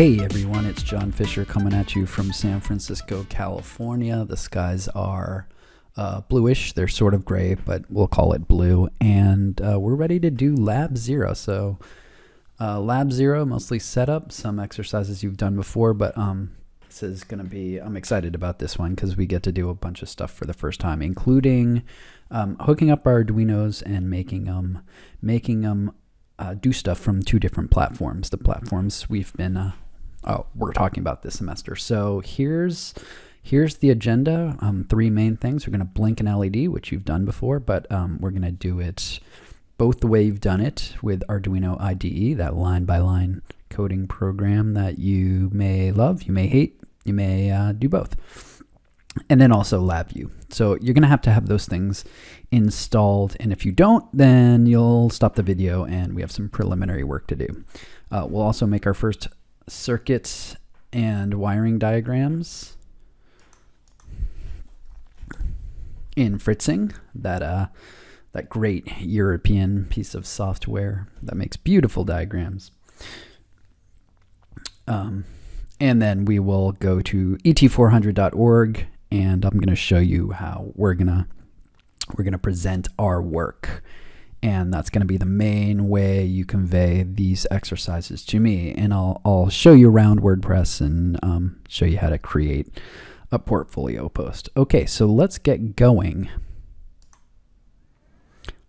Hey everyone, it's John Fisher coming at you from San Francisco, California. The skies are bluish. They're sort of gray, but we'll call it blue. And we're ready to do Lab Zero. So Lab Zero, mostly setup, some exercises you've done before, but this is going to be, I'm excited about this one because we get to do a bunch of stuff for the first time, including hooking up our Arduinos and making them do stuff from two different platforms, the platforms we've been we're talking about this semester. So here's the agenda. Three main things. We're going to blink an LED, which you've done before, but we're going to do it both the way you've done it with Arduino IDE, that line-by-line coding program that you may love, you may hate, you may do both. And then also LabView. So you're going to have those things installed. And if you don't, then you'll stop the video and we have some preliminary work to do. We'll also make our first circuits and wiring diagrams in Fritzing, that great European piece of software that makes beautiful diagrams. And then we will go to et400.org and I'm going to show you how we're going to present our work. And that's going to be the main way you convey these exercises to me. And I'll show you around WordPress and show you how to create a portfolio post. Okay, so let's get going.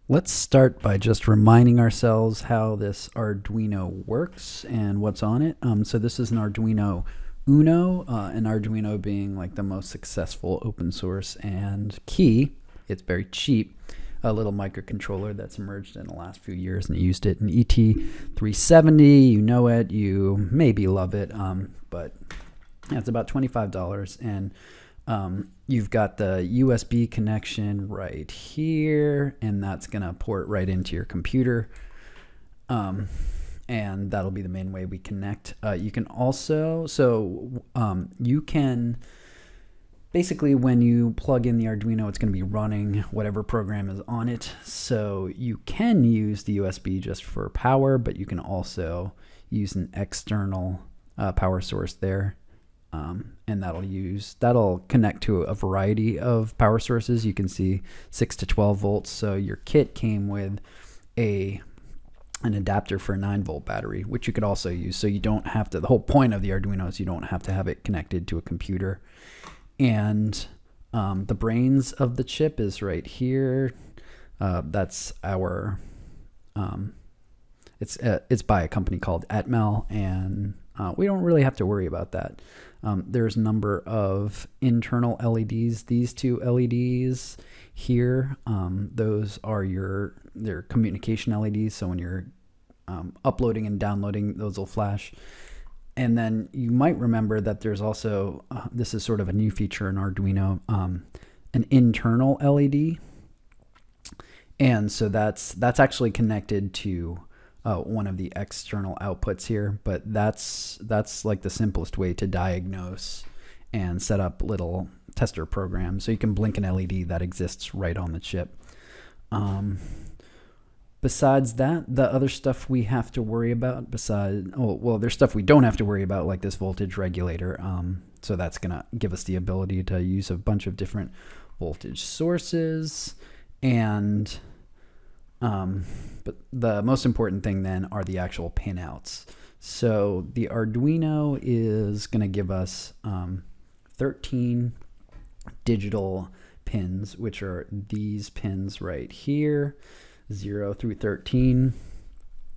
Let's start by just reminding ourselves how this Arduino works and what's on it. So this is an Arduino Uno, an Arduino being like the most successful open source and key. It's very cheap. A little microcontroller that's emerged in the last few years, and used it in ET370. You know it, you maybe love it, but yeah, it's about $25, and you've got the USB connection right here, and that's gonna port right into your computer, and that'll be the main way we connect. You can also, you can basically, when you plug in the Arduino, it's going to be running whatever program is on it. So you can use the USB just for power, but you can also use an external power source there. And that'll connect to a variety of power sources. You can see 6 to 12 volts. So your kit came with an adapter for a 9-volt battery, which you could also use. So you don't have to, the whole point of the Arduino is you don't have to have it connected to a computer. And the brains of the chip is right here. That's our, it's by a company called Atmel, and we don't really have to worry about that. There's a number of internal LEDs. These two LEDs here, those are they're communication LEDs. So when you're uploading and downloading, those will flash. And then you might remember that there's also, this is sort of a new feature in Arduino, an internal LED. And so that's actually connected to one of the external outputs here, but that's like the simplest way to diagnose and set up little tester programs. So you can blink an LED that exists right on the chip. Besides that, the other stuff we have to worry about there's stuff we don't have to worry about, like this voltage regulator. So that's going to give us the ability to use a bunch of different voltage sources. And but the most important thing then are the actual pinouts. So the Arduino is going to give us 13 digital pins, which are these pins right here. 0 through 13.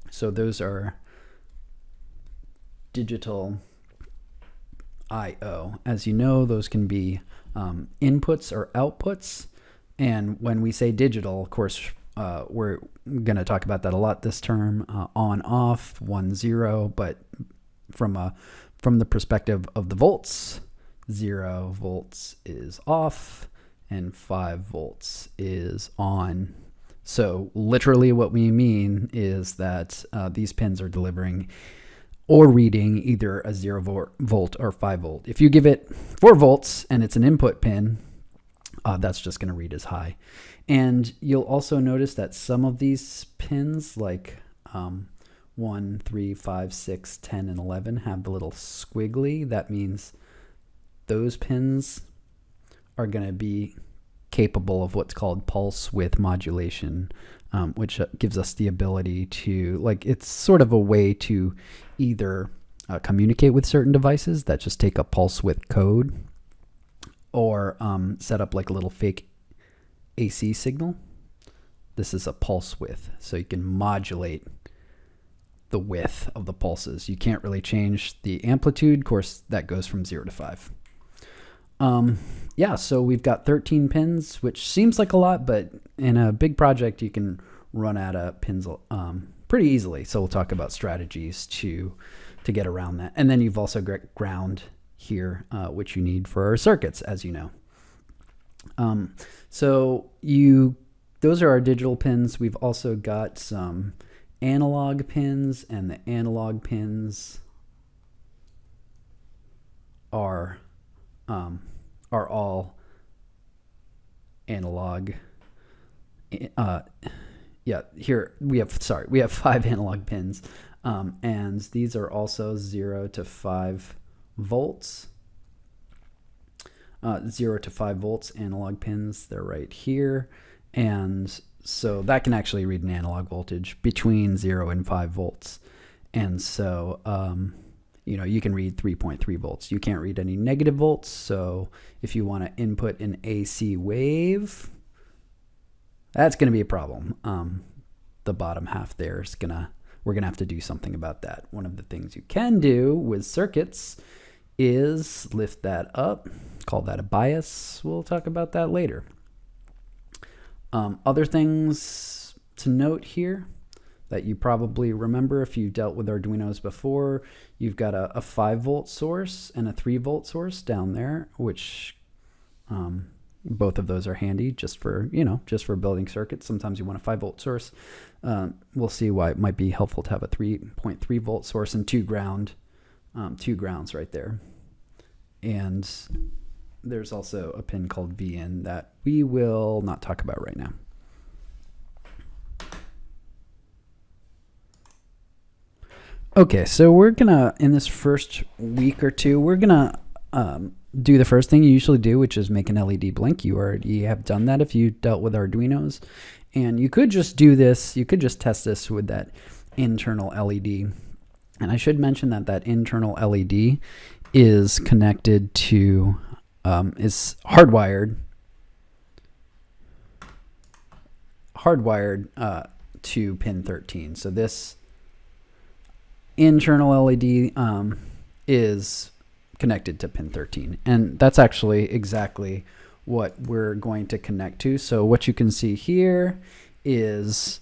So those are digital I/O. As you know, those can be inputs or outputs. And when we say digital, of course, we're going to talk about that a lot this term, on, off, 1, 0. But from the perspective of the volts, 0 volts is off and 5 volts is on. So literally what we mean is that these pins are delivering or reading either a 0 volt or 5 volt. If you give it 4 volts and it's an input pin, that's just going to read as high. And you'll also notice that some of these pins, like 1, 3, 5, 6, 10, and 11 have the little squiggly. That means those pins are going to be capable of what's called pulse width modulation, which gives us the ability to, like, it's sort of a way to either communicate with certain devices that just take a pulse width code, or set up like a little fake AC signal. This is a pulse width, so you can modulate the width of the pulses. You can't really change the amplitude. Of course, that goes from 0 to 5. Yeah, so we've got 13 pins, which seems like a lot, but in a big project, you can run out of pins pretty easily. So we'll talk about strategies to get around that. And then you've also got ground here, which you need for our circuits, as you know. Those are our digital pins. We've also got some analog pins, and the analog pins are all analog. Yeah, here we have 5 analog pins, and these are also 0 to 5 volts. 0 to 5 volts analog pins. They're right here, and so that can actually read an analog voltage between 0 and 5 volts. And so you can read 3.3 volts. You can't read any negative volts. So if you want to input an AC wave, that's going to be a problem. The bottom half there is we're going to have to do something about that. One of the things you can do with circuits is lift that up, call that a bias. We'll talk about that later. Other things to note here that you probably remember if you dealt with Arduinos before, you've got a 5 volt source and a 3 volt source down there, which both of those are handy just for building circuits. Sometimes you want a 5 volt source. We'll see why it might be helpful to have a 3.3 volt source and two grounds right there. And there's also a pin called VN that we will not talk about right now. Okay, so we're gonna, in this first week or two, we're gonna do the first thing you usually do, which is make an LED blink. You already have done that if you dealt with Arduinos. And you could just do this, you could just test this with that internal LED. And I should mention that internal LED is connected to, is hardwired to pin 13. So this internal LED is connected to pin 13. And that's actually exactly what we're going to connect to. So what you can see here is,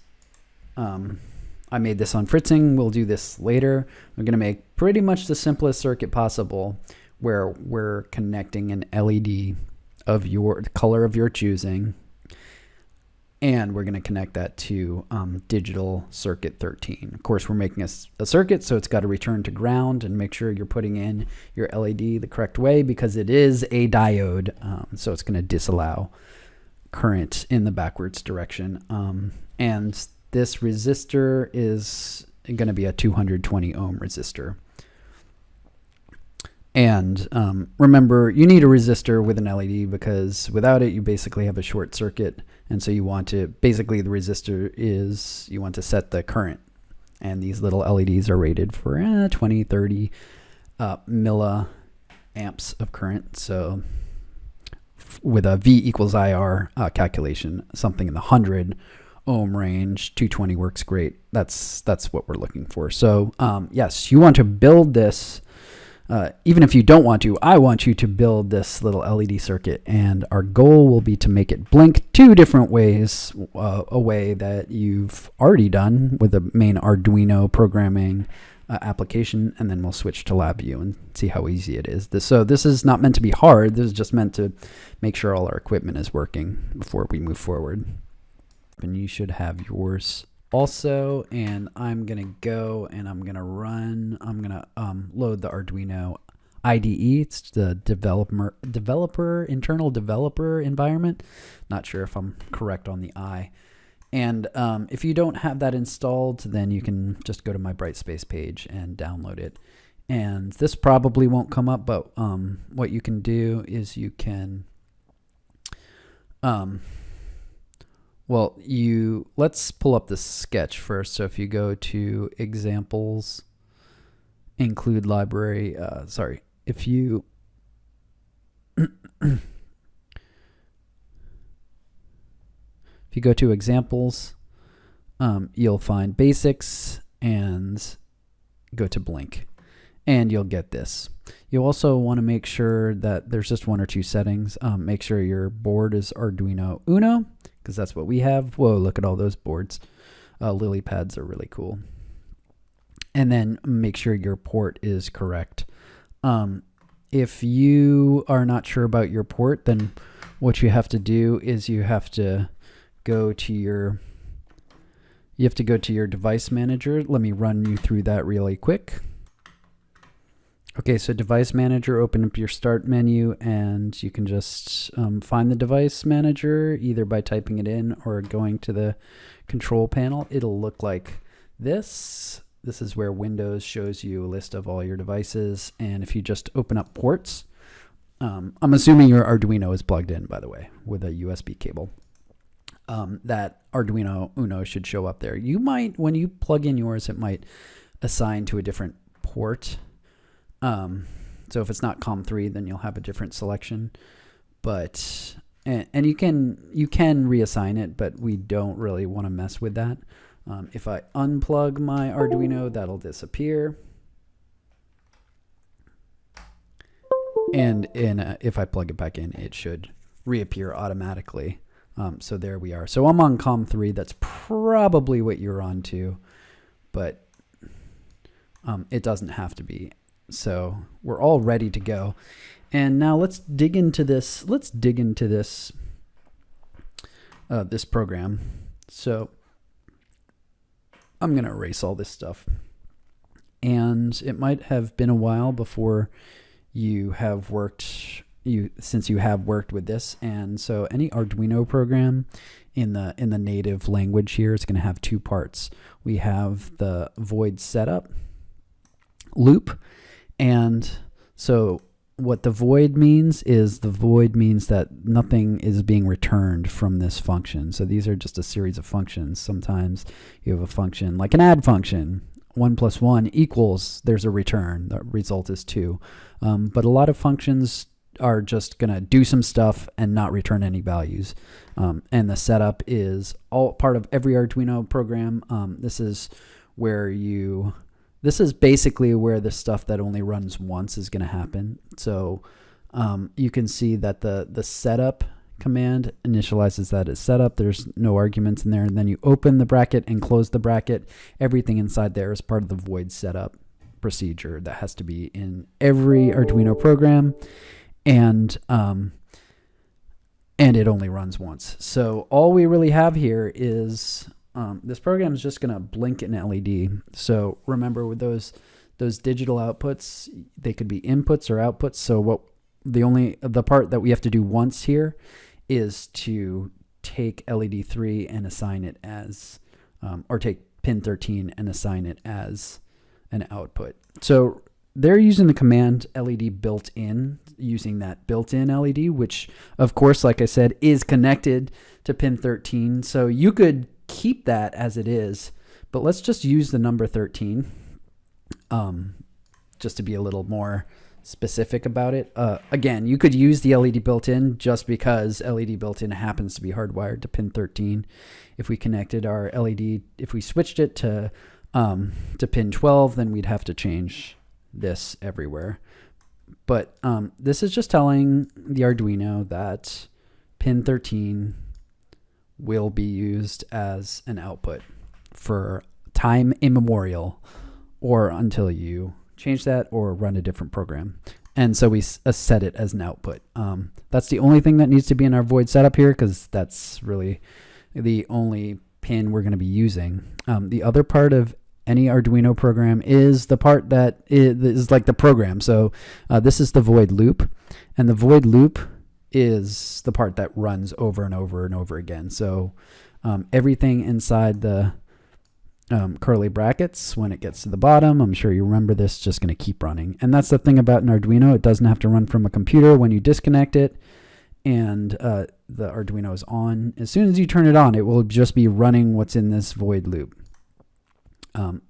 I made this on Fritzing. We'll do this later. We're going to make pretty much the simplest circuit possible where we're connecting an LED of the color of your choosing. And we're going to connect that to digital circuit 13. Of course, we're making a circuit, so it's got to return to ground, and make sure you're putting in your LED the correct way because it is a diode. So it's going to disallow current in the backwards direction. And this resistor is going to be a 220 ohm resistor. And remember, you need a resistor with an LED because without it, you basically have a short circuit. And so you want to, basically the resistor is, you want to set the current. And these little LEDs are rated for 20, 30 milliamps of current. So with a V equals IR calculation, something in the 100 ohm range, 220 works great. That's what we're looking for. So yes, you want to build this. Even if you don't want to, I want you to build this little LED circuit, and our goal will be to make it blink 2 different ways, a way that you've already done with the main Arduino programming application, and then we'll switch to LabView and see how easy it is. So this is not meant to be hard. This is just meant to make sure all our equipment is working before we move forward. And you should have yours also, and I'm gonna go and I'm gonna load the Arduino IDE. It's the internal developer environment. Not sure if I'm correct on the I. And if you don't have that installed, then you can just go to my Brightspace page and download it. And this probably won't come up, but what you can do is you can, let's pull up the sketch first. So if you go to examples, include library, if you, if you go to examples, you'll find basics and go to blink. And you'll get this. You also want to make sure that there's just one or two settings. Make sure your board is Arduino Uno, because that's what we have. Whoa, look at all those boards. Lily pads are really cool. And then make sure your port is correct. If you are not sure about your port, then what you have to do is you have to go to your device manager. Let me run you through that really quick. Okay, so device manager, open up your start menu, and you can just find the device manager either by typing it in or going to the control panel. It'll look like this. This is where Windows shows you a list of all your devices. And if you just open up ports, I'm assuming your Arduino is plugged in, by the way, with a USB cable. That Arduino Uno should show up there. You might, when you plug in yours, it might assign to a different port. So if it's not COM3, then you'll have a different selection, but, and you can reassign it, but we don't really want to mess with that. If I unplug my Arduino, that'll disappear. And if I plug it back in, it should reappear automatically. So there we are. So I'm on COM3. That's probably what you're on too, but it doesn't have to be. So we're all ready to go. And now let's dig into this. This program. So I'm going to erase all this stuff. And it might have been a while before you have worked with this. And so any Arduino program in the native language here is going to have two parts. We have the void setup loop. And so what the void means is that nothing is being returned from this function. So these are just a series of functions. Sometimes you have a function like an add function, 1 + 1 =, there's a return. The result is 2. But a lot of functions are just going to do some stuff and not return any values. And the setup is all part of every Arduino program. This is basically where the stuff that only runs once is going to happen. So you can see that the setup command initializes that as setup. There's no arguments in there. And then you open the bracket and close the bracket. Everything inside there is part of the void setup procedure that has to be in every Arduino program. And it only runs once. So all we really have here is this program is just going to blink an LED. So remember, with those digital outputs, they could be inputs or outputs. So the part that we have to do once here is to take LED 3 and assign it as, or take pin 13 and assign it as an output. So they're using the command LED built in, using that built-in LED, which of course, like I said, is connected to pin 13. So you could keep that as it is, but let's just use the number 13 just to be a little more specific about it. Again, you could use the LED built-in just because LED built-in happens to be hardwired to pin 13. If we connected our LED, if we switched it to pin 12, then we'd have to change this everywhere. But this is just telling the Arduino that pin 13 will be used as an output for time immemorial, or until you change that or run a different program. And so we set it as an output. That's the only thing that needs to be in our void setup here, because that's really the only pin we're going to be using. The other part of any Arduino program is the part that is like the program. So this is the void loop, and the void loop is the part that runs over and over and over again. So everything inside the curly brackets, when it gets to the bottom, I'm sure you remember this, just going to keep running. And that's the thing about an Arduino. It doesn't have to run from a computer when you disconnect it and the Arduino is on. As soon as you turn it on, it will just be running what's in this void loop.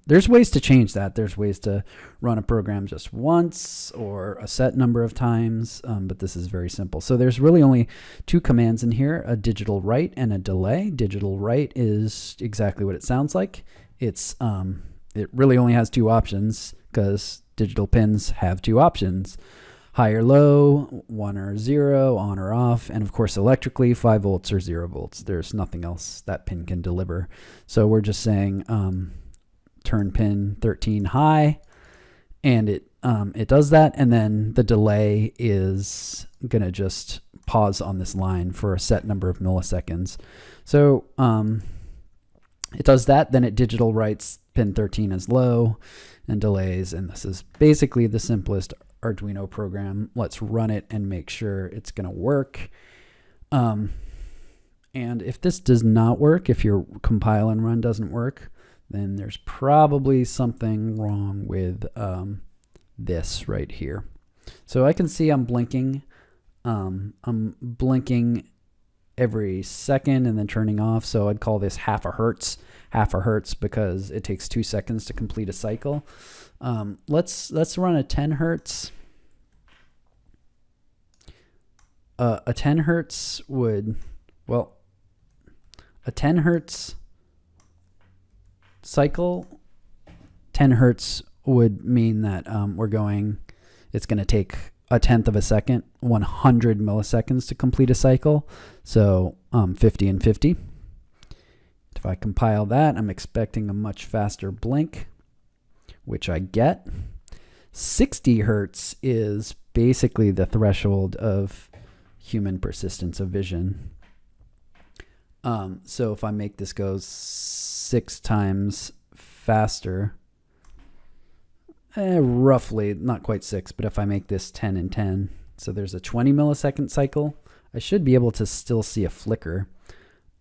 There's ways to change that. There's ways to run a program just once or a set number of times, but this is very simple. So there's really only two commands in here, a digital write and a delay. Digital write is exactly what it sounds like. It really only has two options because digital pins have two options: high or low, 1 or 0, on or off, and of course electrically 5 volts or 0 volts. There's nothing else that pin can deliver. So we're just saying turn pin 13 high, and it does that, and then the delay is gonna just pause on this line for a set number of milliseconds. So it does that, then it digital writes pin 13 as low and delays, and this is basically the simplest Arduino program. Let's run it and make sure it's gonna work. And if this does not work, if your compile and run doesn't work, then there's probably something wrong with this right here. So I can see I'm blinking. I'm blinking every second and then turning off. So I'd call this half a hertz because it takes 2 seconds to complete a cycle. Let's run a 10 hertz. A 10 hertz would, well, a 10 hertz cycle, 10 hertz would mean that it's going to take a tenth of a second, 100 milliseconds to complete a cycle. So 50 and 50. If I compile that, I'm expecting a much faster blink, which I get. 60 hertz is basically the threshold of human persistence of vision. So if I make this go 6 times faster, roughly, not quite 6, but if I make this 10 and 10, so there's a 20 millisecond cycle, I should be able to still see a flicker.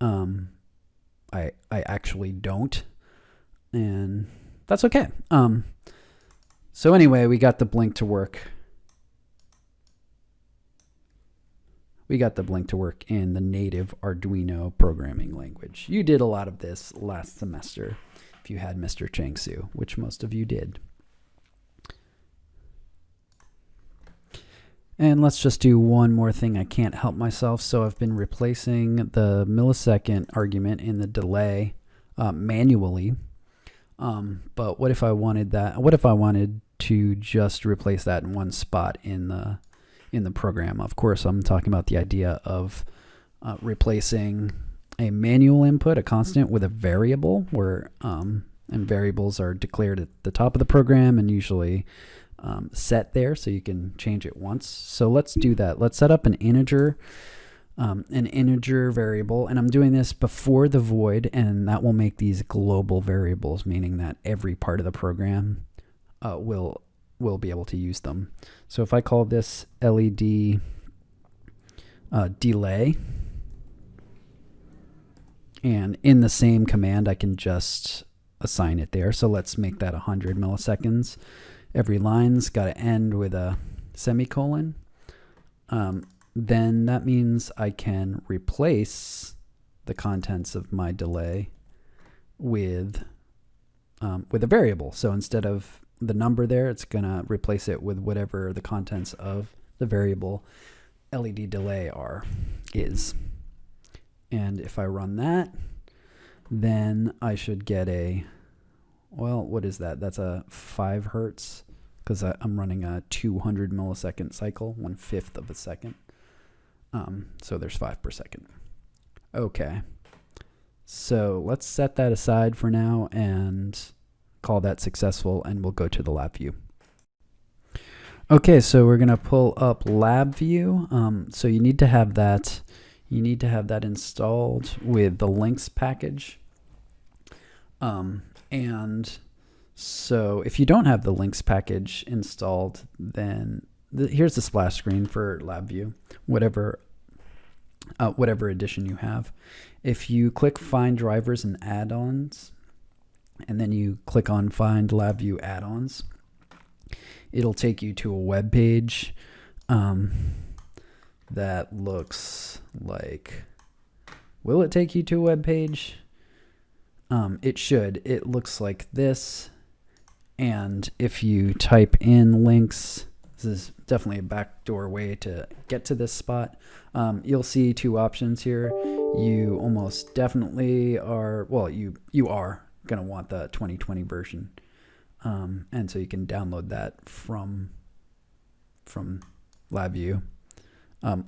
I actually don't, and that's okay. So anyway, we got the blink to work. We got the blink to work in the native Arduino programming language. You did a lot of this last semester if you had Mr. Chang-Su, which most of you did. And let's just do one more thing. I can't help myself. So I've been replacing the millisecond argument in the delay manually. But what if I wanted that? What if I wanted to just replace that in one spot in the program? Of course, I'm talking about the idea of replacing a manual input, a constant, with a variable, where and variables are declared at the top of the program and usually set there, so you can change it once. So let's do that. Let's set up an integer variable, and I'm doing this before the void, and that will make these global variables, meaning that every part of the program will be able to use them. So if I call this LED delay, and in the same command I can just assign it there. So let's make that 100 milliseconds. Every line's got to end with a semicolon. Then that means I can replace the contents of my delay with a variable. So instead of the number there, it's going to replace it with whatever the contents of the variable LED delay is. And if I run that, then I should get a, well, what is that? That's a 5 hertz, because I'm running a 200 millisecond cycle, 1/5 of a second. So there's 5 per second. Okay. So let's set that aside for now and call that successful, and we'll go to the LabView. Okay, so we're gonna pull up LabView. So you need to have that. You need to have that installed with the links package. And so if you don't have the links package installed, then here's the splash screen for LabView. Whatever whatever edition you have. If you click Find Drivers and Add-ons, and then you click on Find LabView Add-ons, it'll take you to a web page that looks like... Will it take you to a web page? It should. It looks like this. And if you type in links, this is definitely a backdoor way to get to this spot. You'll see two options here. You almost definitely are, well, you are going to want the 2020 version. And so you can download that from LabView.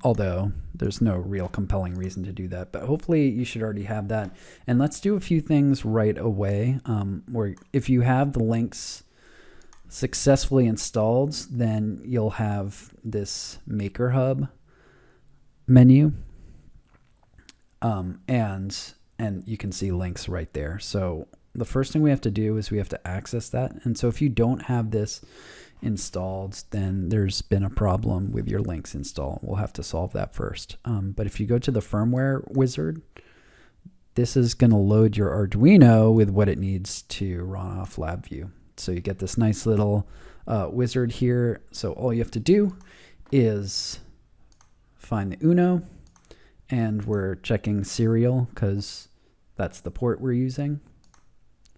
Although there's no real compelling reason to do that, but hopefully you should already have that. And let's do a few things right away. Where if you have the links successfully installed, then you'll have this Maker Hub menu, and you can see links right there. So the first thing we have to do is we have to access that. And so if you don't have this installed, then there's been a problem with your links install. We'll have to solve that first. But if you go to the firmware wizard, this is going to load your Arduino with what it needs to run off LabView. So you get this nice little wizard here. So all you have to do is find the Uno, and we're checking serial because that's the port we're using.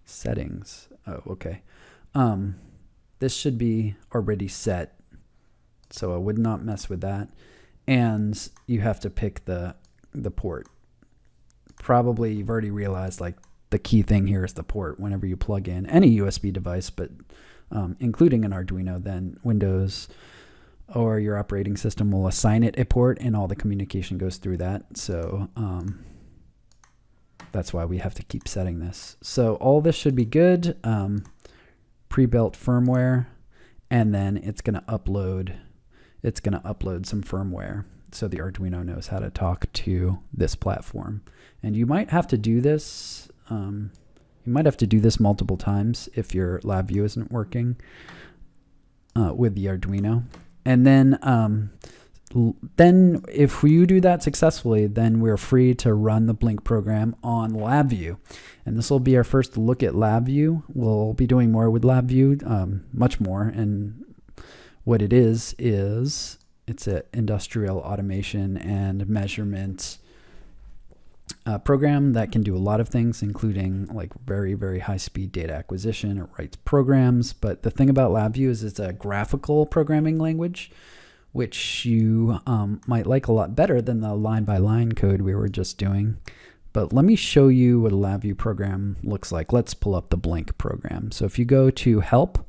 Settings. Oh, okay. This should be already set, so I would not mess with that. And you have to pick the port. Probably you've already realized, like, the key thing here is the port. Whenever you plug in any USB device, but including an Arduino, then Windows or your operating system will assign it a port, and all the communication goes through that. So that's why we have to keep setting this. So all this should be good. Pre-built firmware, and then it's going to upload some firmware so the Arduino knows how to talk to this platform. And you might have to do this multiple times if your LabView isn't working with the Arduino. And then if you do that successfully, then we're free to run the Blink program on LabView. And this will be our first look at LabView. We'll be doing more with LabView, much more. And what it is it's an industrial automation and measurement program that can do a lot of things, including like very, very high-speed data acquisition. It writes programs. But the thing about LabView is it's a graphical programming language, which you might like a lot better than the line-by-line code we were just doing. But let me show you what a LabView program looks like. Let's pull up the Blink program. So if you go to Help,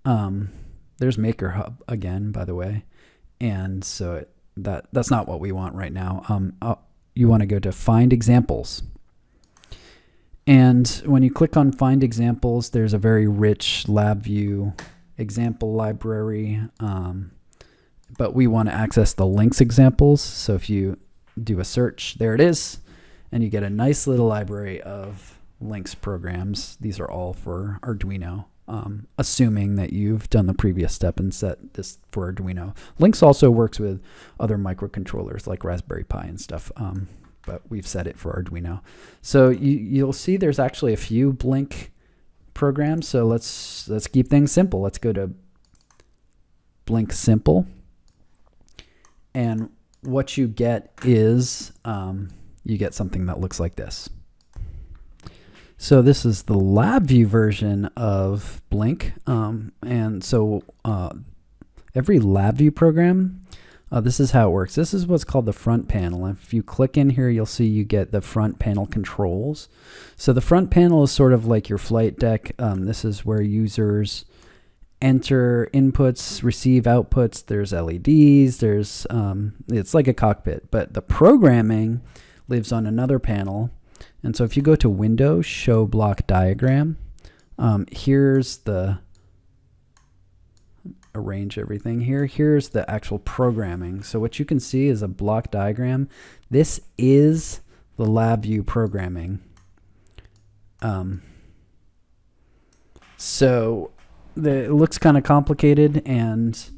there's Maker Hub again, by the way. And so that's not what we want right now. You want to go to Find Examples. And when you click on Find Examples, there's a very rich LabView example library. But we want to access the links examples. So if you do a search, there it is. And you get a nice little library of links programs. These are all for Arduino, assuming that you've done the previous step and set this for Arduino. Links also works with other microcontrollers like Raspberry Pi and stuff, but we've set it for Arduino. So you'll see there's actually a few Blink programs. So let's keep things simple. Let's go to Blink Simple. And what you get is you get something that looks like this. So this is the LabView version of Blink. And so every LabView program, this is how it works. This is what's called the front panel. If you click in here, you'll see you get the front panel controls. So the front panel is sort of like your flight deck. This is where users enter inputs, receive outputs. There's LEDs. There's it's like a cockpit, but the programming lives on another panel. And so if you go to Windows, Show Block Diagram, here's the arrange everything here. Here's the actual programming. So what you can see is a block diagram. This is the LabView programming. So it looks kind of complicated, and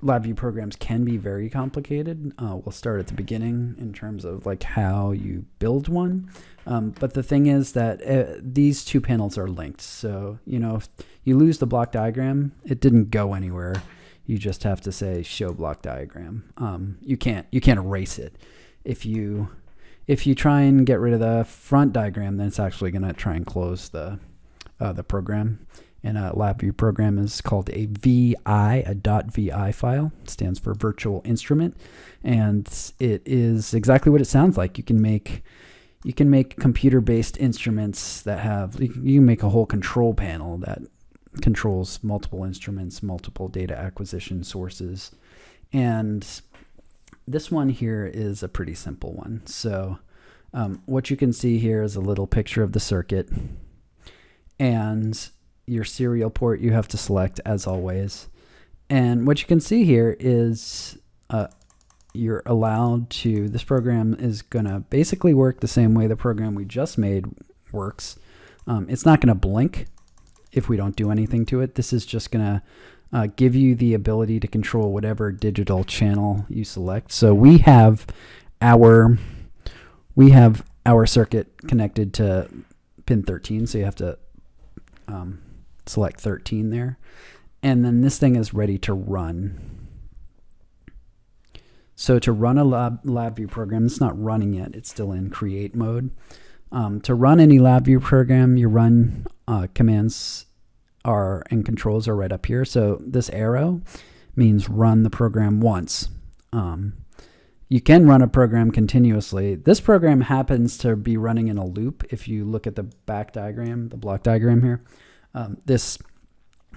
LabVIEW programs can be very complicated. We'll start at the beginning in terms of like how you build one. But the thing is that these two panels are linked. So, if you lose the block diagram, it didn't go anywhere. You just have to say show block diagram. You can't erase it. If you try and get rid of the front diagram, then it's actually going to try and close the program. And a LabVIEW program is called a VI, a .vi file. It stands for virtual instrument, and it is exactly what it sounds like. You can make computer-based instruments that have, you can make a whole control panel that controls multiple instruments, multiple data acquisition sources. And this one here is a pretty simple one. So what you can see here is a little picture of the circuit, and your serial port you have to select as always. And what you can see here is you're allowed to, this program is going to basically work the same way the program we just made works. It's not going to blink if we don't do anything to it. This is just going to give you the ability to control whatever digital channel you select. So we have our circuit connected to pin 13, so you have to select 13 there, and then this thing is ready to run. So to run a LabVIEW program, it's not running yet, it's still in create mode. To run any LabVIEW program, your run commands and controls are right up here. So this arrow means run the program once. You can run a program continuously. This program happens to be running in a loop. If you look at the back diagram, the block diagram here, this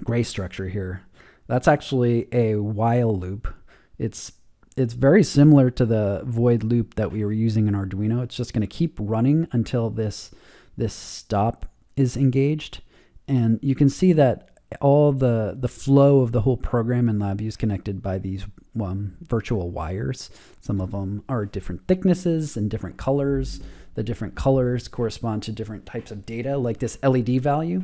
gray structure here, that's actually a while loop. It's very similar to the void loop that we were using in Arduino. It's just going to keep running until this stop is engaged. And you can see that all the flow of the whole program in LabVIEW is connected by these virtual wires. Some of them are different thicknesses and different colors. The different colors correspond to different types of data, like this LED value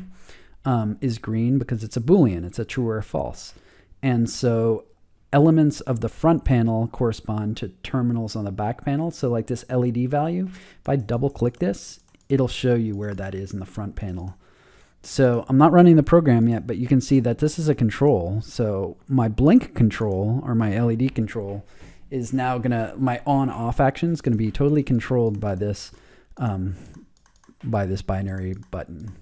is green because it's a Boolean, it's a true or false. And so elements of the front panel correspond to terminals on the back panel. So like this LED value, if I double click this, it'll show you where that is in the front panel. So I'm not running the program yet, but you can see that this is a control. So my blink control, or my LED control, is now my on-off action is gonna be totally controlled by this binary button.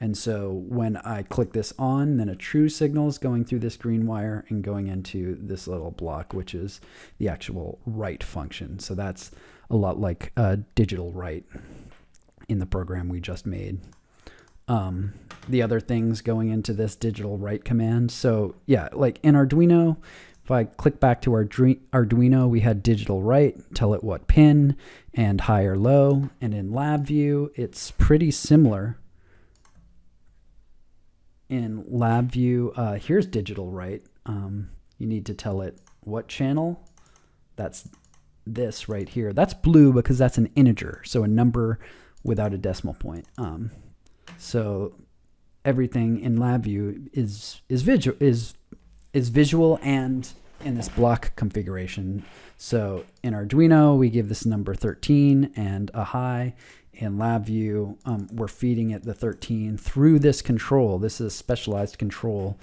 And so when I click this on, then a true signal is going through this green wire and going into this little block, which is the actual write function. So that's a lot like a digital write in the program we just made. The other things going into this digital write command. So yeah, like in Arduino, if I click back to our Arduino, we had digital write, tell it what pin and high or low. And in LabVIEW, it's pretty similar. In LabVIEW, here's digital write. You need to tell it what channel. That's this right here. That's blue because that's an integer, so a number without a decimal point. So everything in LabVIEW is visual and in this block configuration. So in Arduino, we give this number 13 and a high. In LabVIEW, we're feeding it the 13 through this control. This is specialized control,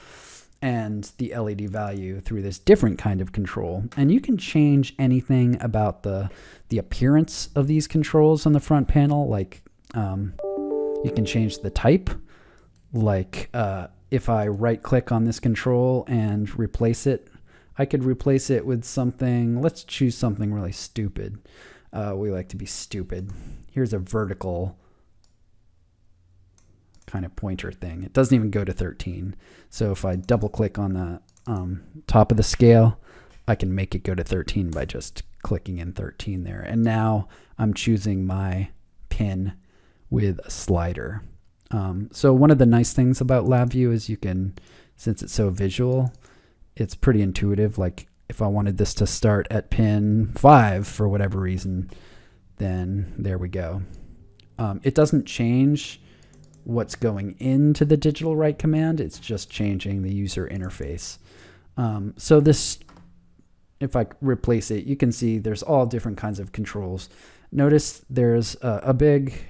and the LED value through this different kind of control. And you can change anything about the appearance of these controls on the front panel. Like you can change the type. Like if I right click on this control and replace it, I could replace it with something. Let's choose something really stupid. We like to be stupid. Here's a vertical kind of pointer thing. It doesn't even go to 13. So if I double click on the top of the scale, I can make it go to 13 by just clicking in 13 there. And now I'm choosing my pin with a slider. So one of the nice things about LabVIEW is you can, since it's so visual, it's pretty intuitive. Like if I wanted this to start at pin 5 for whatever reason, then there we go. It doesn't change what's going into the digital write command. It's just changing the user interface. So this if I replace it, you can see there's all different kinds of controls. Notice there's a big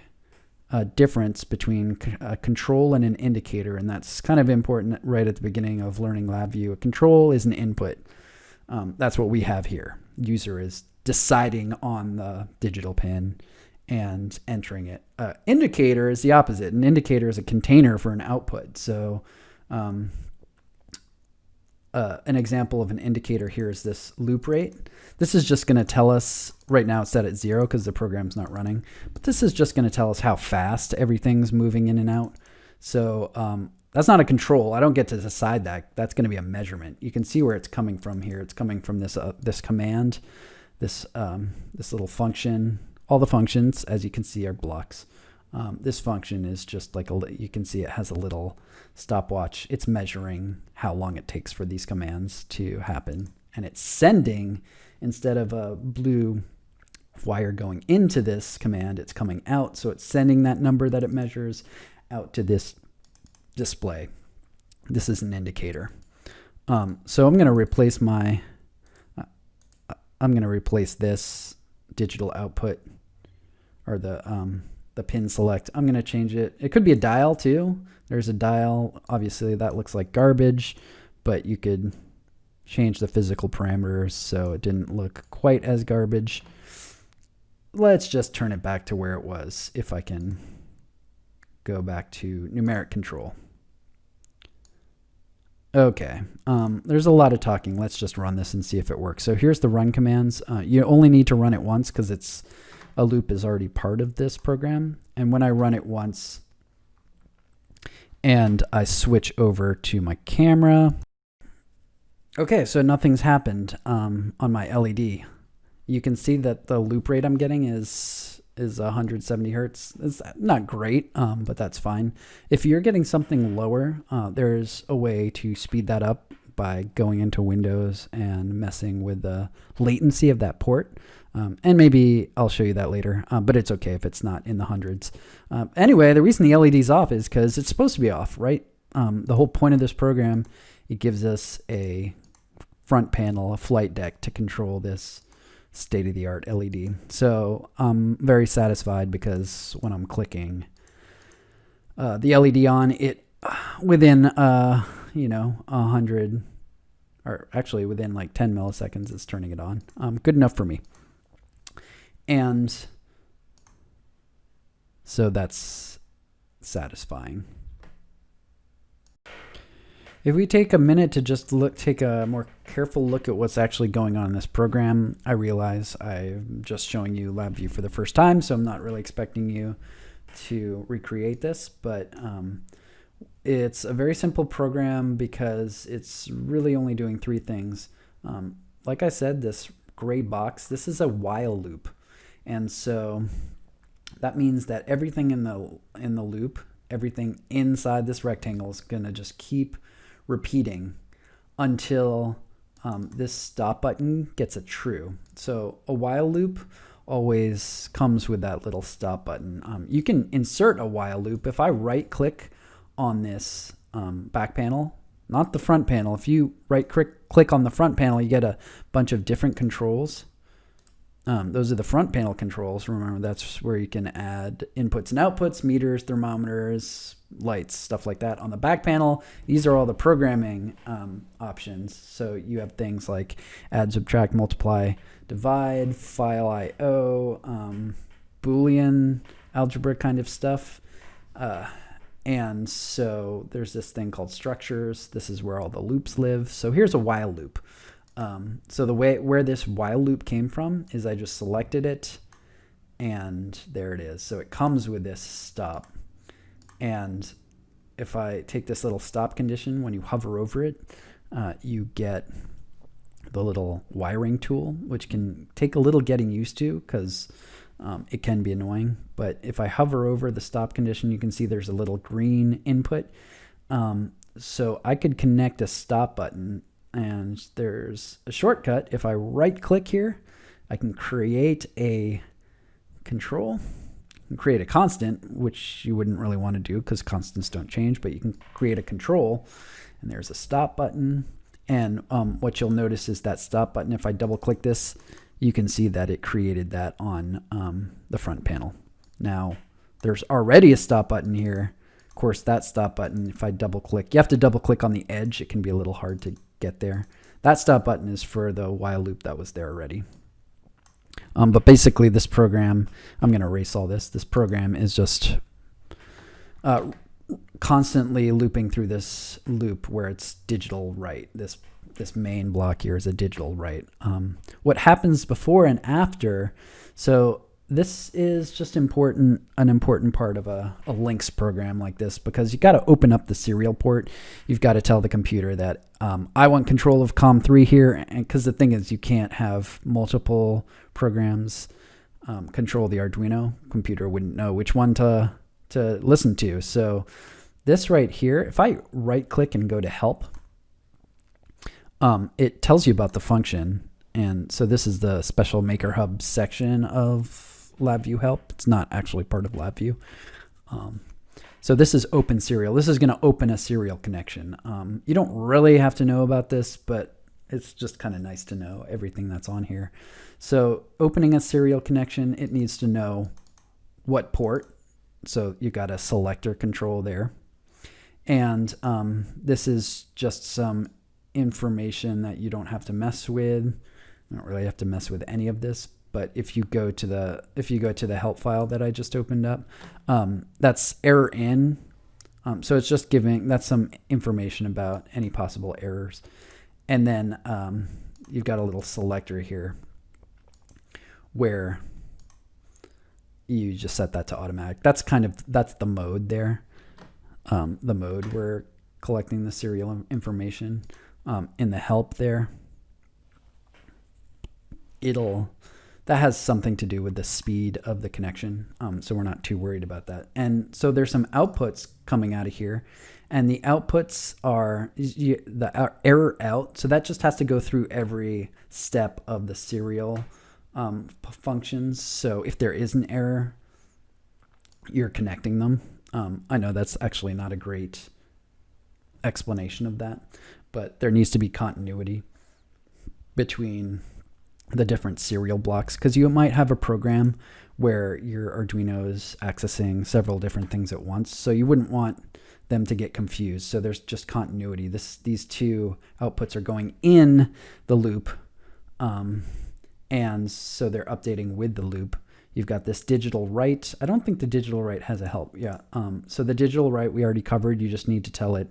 difference between a control and an indicator, and that's kind of important right at the beginning of learning LabView. A control is an input. That's what we have here. User is deciding on the digital pin and entering it. Indicator is the opposite. An indicator is a container for an output. So an example of an indicator here is this loop rate. This is just going to tell us, right now it's set at 0 because the program's not running, but this is just going to tell us how fast everything's moving in and out. So that's not a control. I don't get to decide that. That's going to be a measurement. You can see where it's coming from here. It's coming from this this command, this little function. All the functions, as you can see, are blocks. This function is just like you can see it has a little stopwatch. It's measuring how long it takes for these commands to happen. And it's sending, instead of a blue wire going into this command, it's coming out. So it's sending that number that it measures out to this display. This is an indicator. So I'm going to replace this digital output, or the pin select. I'm going to change it. It could be a dial too. There's a dial. Obviously that looks like garbage, but you could change the physical parameters so it didn't look quite as garbage. Let's just turn it back to where it was. If I can go back to numeric control. Okay, there's a lot of talking. Let's just run this and see if it works. So here's the run commands. You only need to run it once because a loop is already part of this program. And when I run it once and I switch over to my camera, okay, so nothing's happened on my LED. You can see that the loop rate I'm getting is 170 hertz. It's not great, but that's fine. If you're getting something lower, there's a way to speed that up by going into Windows and messing with the latency of that port. And maybe I'll show you that later, but it's okay if it's not in the hundreds. Anyway, the reason the LED's off is because it's supposed to be off, right? The whole point of this program, it gives us a front panel, a flight deck to control this state-of-the-art LED. So I'm very satisfied because when I'm clicking the LED on, it within 100, or actually within like 10 milliseconds, it's turning it on. Good enough for me. And so that's satisfying. If we take a minute to just take a more careful look at what's actually going on in this program, I realize I'm just showing you LabView for the first time, so I'm not really expecting you to recreate this, but it's a very simple program because it's really only doing 3 things. Like I said, this gray box, this is a while loop. And so that means that everything in the loop, everything inside this rectangle is going to just keep repeating until this stop button gets a true. So a while loop always comes with that little stop button. You can insert a while loop. If I right click on this back panel, not the front panel, if you right click on the front panel, you get a bunch of different controls. Those are the front panel controls. Remember, that's where you can add inputs and outputs, meters, thermometers, lights, stuff like that. On the back panel, these are all the programming options. So you have things like add, subtract, multiply, divide, file I/O, Boolean algebra kind of stuff. And so there's this thing called structures. This is where all the loops live. So here's a while loop. So the where this while loop came from is I just selected it and there it is. So it comes with this stop. And if I take this little stop condition, when you hover over it, you get the little wiring tool, which can take a little getting used to because it can be annoying. But if I hover over the stop condition, you can see there's a little green input. So I could connect a stop button. And there's a shortcut. If I right click here, I can create a control and create a constant, which you wouldn't really want to do because constants don't change, but you can create a control and there's a stop button And what you'll notice is that stop button. If I double click this, you can see that it created that on the front panel. Now, there's already a stop button here. Of course, that stop button, if I double click, you have to double click on the edge. It can be a little hard to get there. That stop button is for the while loop that was there already. But basically this program, I'm going to erase all this. This program is just constantly looping through this loop where it's digital write. This main block here is a digital write. What happens before and after, so this is just an important part of a links program like this, because you got to open up the serial port. You've got to tell the computer that I want control of COM3 here, and because the thing is you can't have multiple programs control the Arduino. Computer wouldn't know which one to listen to. So this right here, if I right click and go to help, it tells you about the function. And so this is the special Maker Hub section of LabView help. It's not actually part of LabView. So this is open serial. This is going to open a serial connection. You don't really have to know about this, but it's just kind of nice to know everything that's on here. So opening a serial connection, it needs to know what port. So you got a selector control there. And this is just some information that you don't have to mess with. You don't really have to mess with any of this. But if you go to the help file that I just opened up, that's error in. So it's just that's some information about any possible errors. And then you've got a little selector here where you just set that to automatic. That's the mode there. The mode we're collecting the serial information. In the help there, that has something to do with the speed of the connection. So we're not too worried about that. And so there's some outputs coming out of here, and the outputs are the error out. So that just has to go through every step of the serial functions. So if there is an error, you're connecting them. I know that's actually not a great explanation of that, but there needs to be continuity between the different serial blocks, because you might have a program where your Arduino is accessing several different things at once, so you wouldn't want them to get confused. So there's just continuity. These two outputs are going in the loop, and so they're updating with the loop. You've got this digital write. I don't think the digital write has a help. Yeah. So the digital write we already covered. You just need to tell it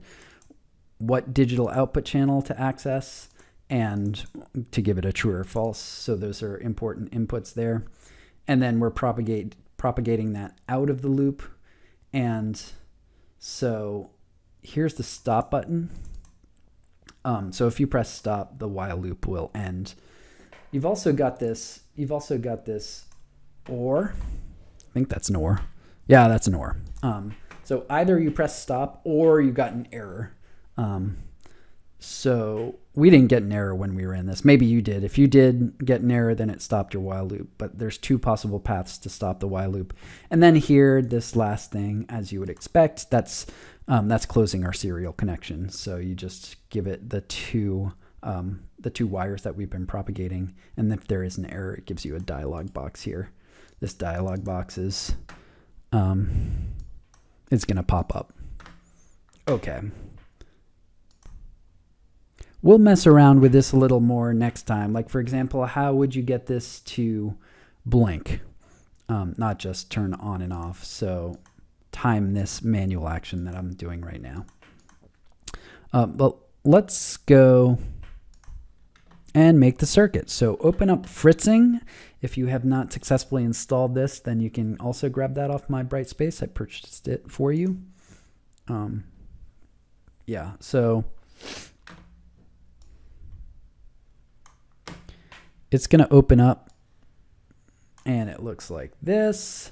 what digital output channel to access and to give it a true or false. So those are important inputs there. And then we're propagating that out of the loop. And so here's the stop button. So if you press stop, the while loop will end. You've also got this OR. I think that's an OR. Yeah, that's an OR. So either you press stop or you got an error. So we didn't get an error when we were in this. Maybe you did. If you did get an error, then it stopped your while loop. But there's two possible paths to stop the while loop. And then here, this last thing, as you would expect, that's closing our serial connection. So you just give it the two wires that we've been propagating. And if there is an error, it gives you a dialog box here. This dialog box is it's going to pop up. Okay. We'll mess around with this a little more next time. Like, for example, how would you get this to blink? Not just turn on and off. So time this manual action that I'm doing right now. But let's go and make the circuit. So open up Fritzing. If you have not successfully installed this, then you can also grab that off my Brightspace. I purchased it for you. Yeah, so it's going to open up and it looks like this.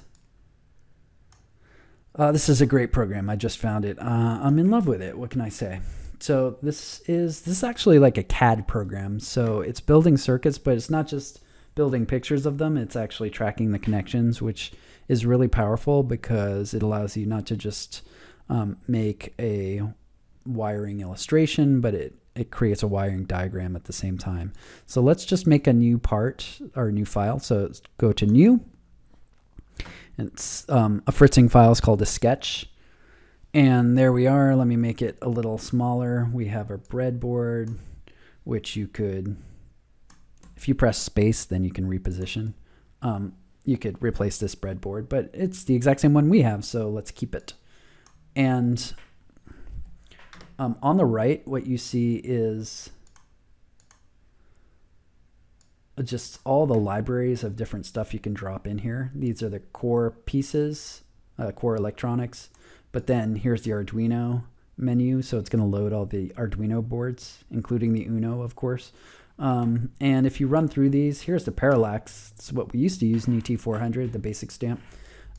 This is a great program. I just found it. I'm in love with it. What can I say? So this is actually like a CAD program. So it's building circuits, but it's not just building pictures of them. It's actually tracking the connections, which is really powerful because it allows you not to just make a wiring illustration, but it it creates a wiring diagram at the same time. So let's just make a new part or a new file. So go to new. It's a Fritzing file is called a sketch. And there we are. Let me make it a little smaller. We have our breadboard, which you could, if you press space, then you can reposition. You could replace this breadboard, but it's the exact same one we have, so let's keep it. And on the right, what you see is just all the libraries of different stuff you can drop in here. These are the core pieces, core electronics. But then here's the Arduino menu, so it's going to load all the Arduino boards, including the Uno, of course. And if you run through these, here's the parallax. It's what we used to use in ET400, the basic stamp,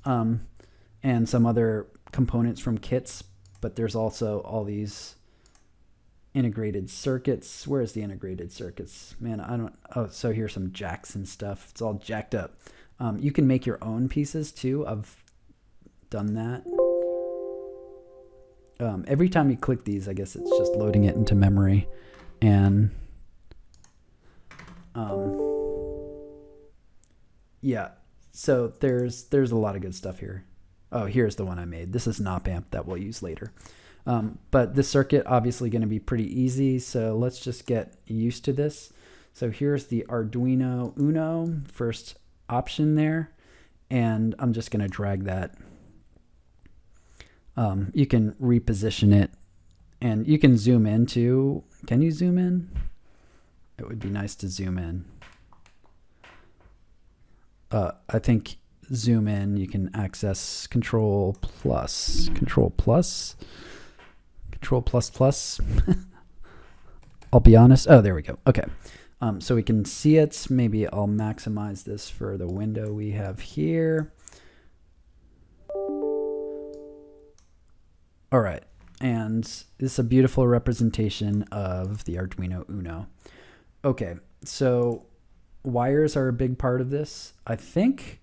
and some other components from kits. But there's also all these integrated circuits. Where's the integrated circuits? Man, I don't. Oh, so here's some jacks and stuff. It's all jacked up. You can make your own pieces too. I've done that. Every time you click these, I guess it's just loading it into memory, and yeah, so there's a lot of good stuff here. Oh, here's the one I made. This is an op amp that we'll use later. But this circuit obviously going to be pretty easy, so let's just get used to this. So here's the Arduino Uno, first option there, and I'm just going to drag that. You can reposition it, and you can zoom in too. Can you zoom in? It would be nice to zoom in. I think zoom in, you can access Control plus. I'll be honest. Oh, there we go. Okay. So we can see it. Maybe I'll maximize this for the window we have here. All right, and this is a beautiful representation of the Arduino Uno. Okay, so wires are a big part of this. I think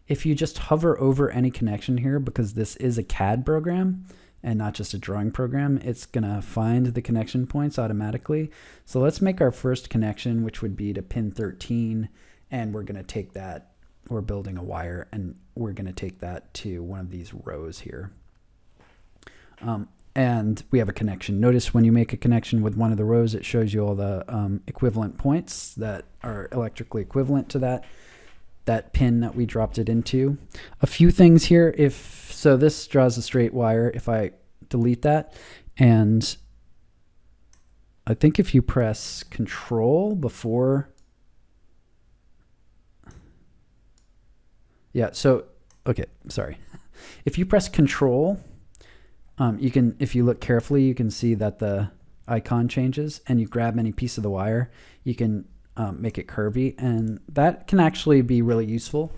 if you just hover over any connection here, because this is a CAD program and not just a drawing program, it's gonna find the connection points automatically. So let's make our first connection, which would be to pin 13, and we're gonna take that, we're building a wire, and we're gonna take that to one of these rows here. And we have a connection. Notice when you make a connection with one of the rows, it shows you all the equivalent points that are electrically equivalent to that pin that we dropped it into. A few things here. So this draws a straight wire. If I delete that, and I think if you press Control before, yeah. So okay, sorry. If you press Control. You can, if you look carefully, you can see that the icon changes, and you grab any piece of the wire, you can make it curvy, and that can actually be really useful.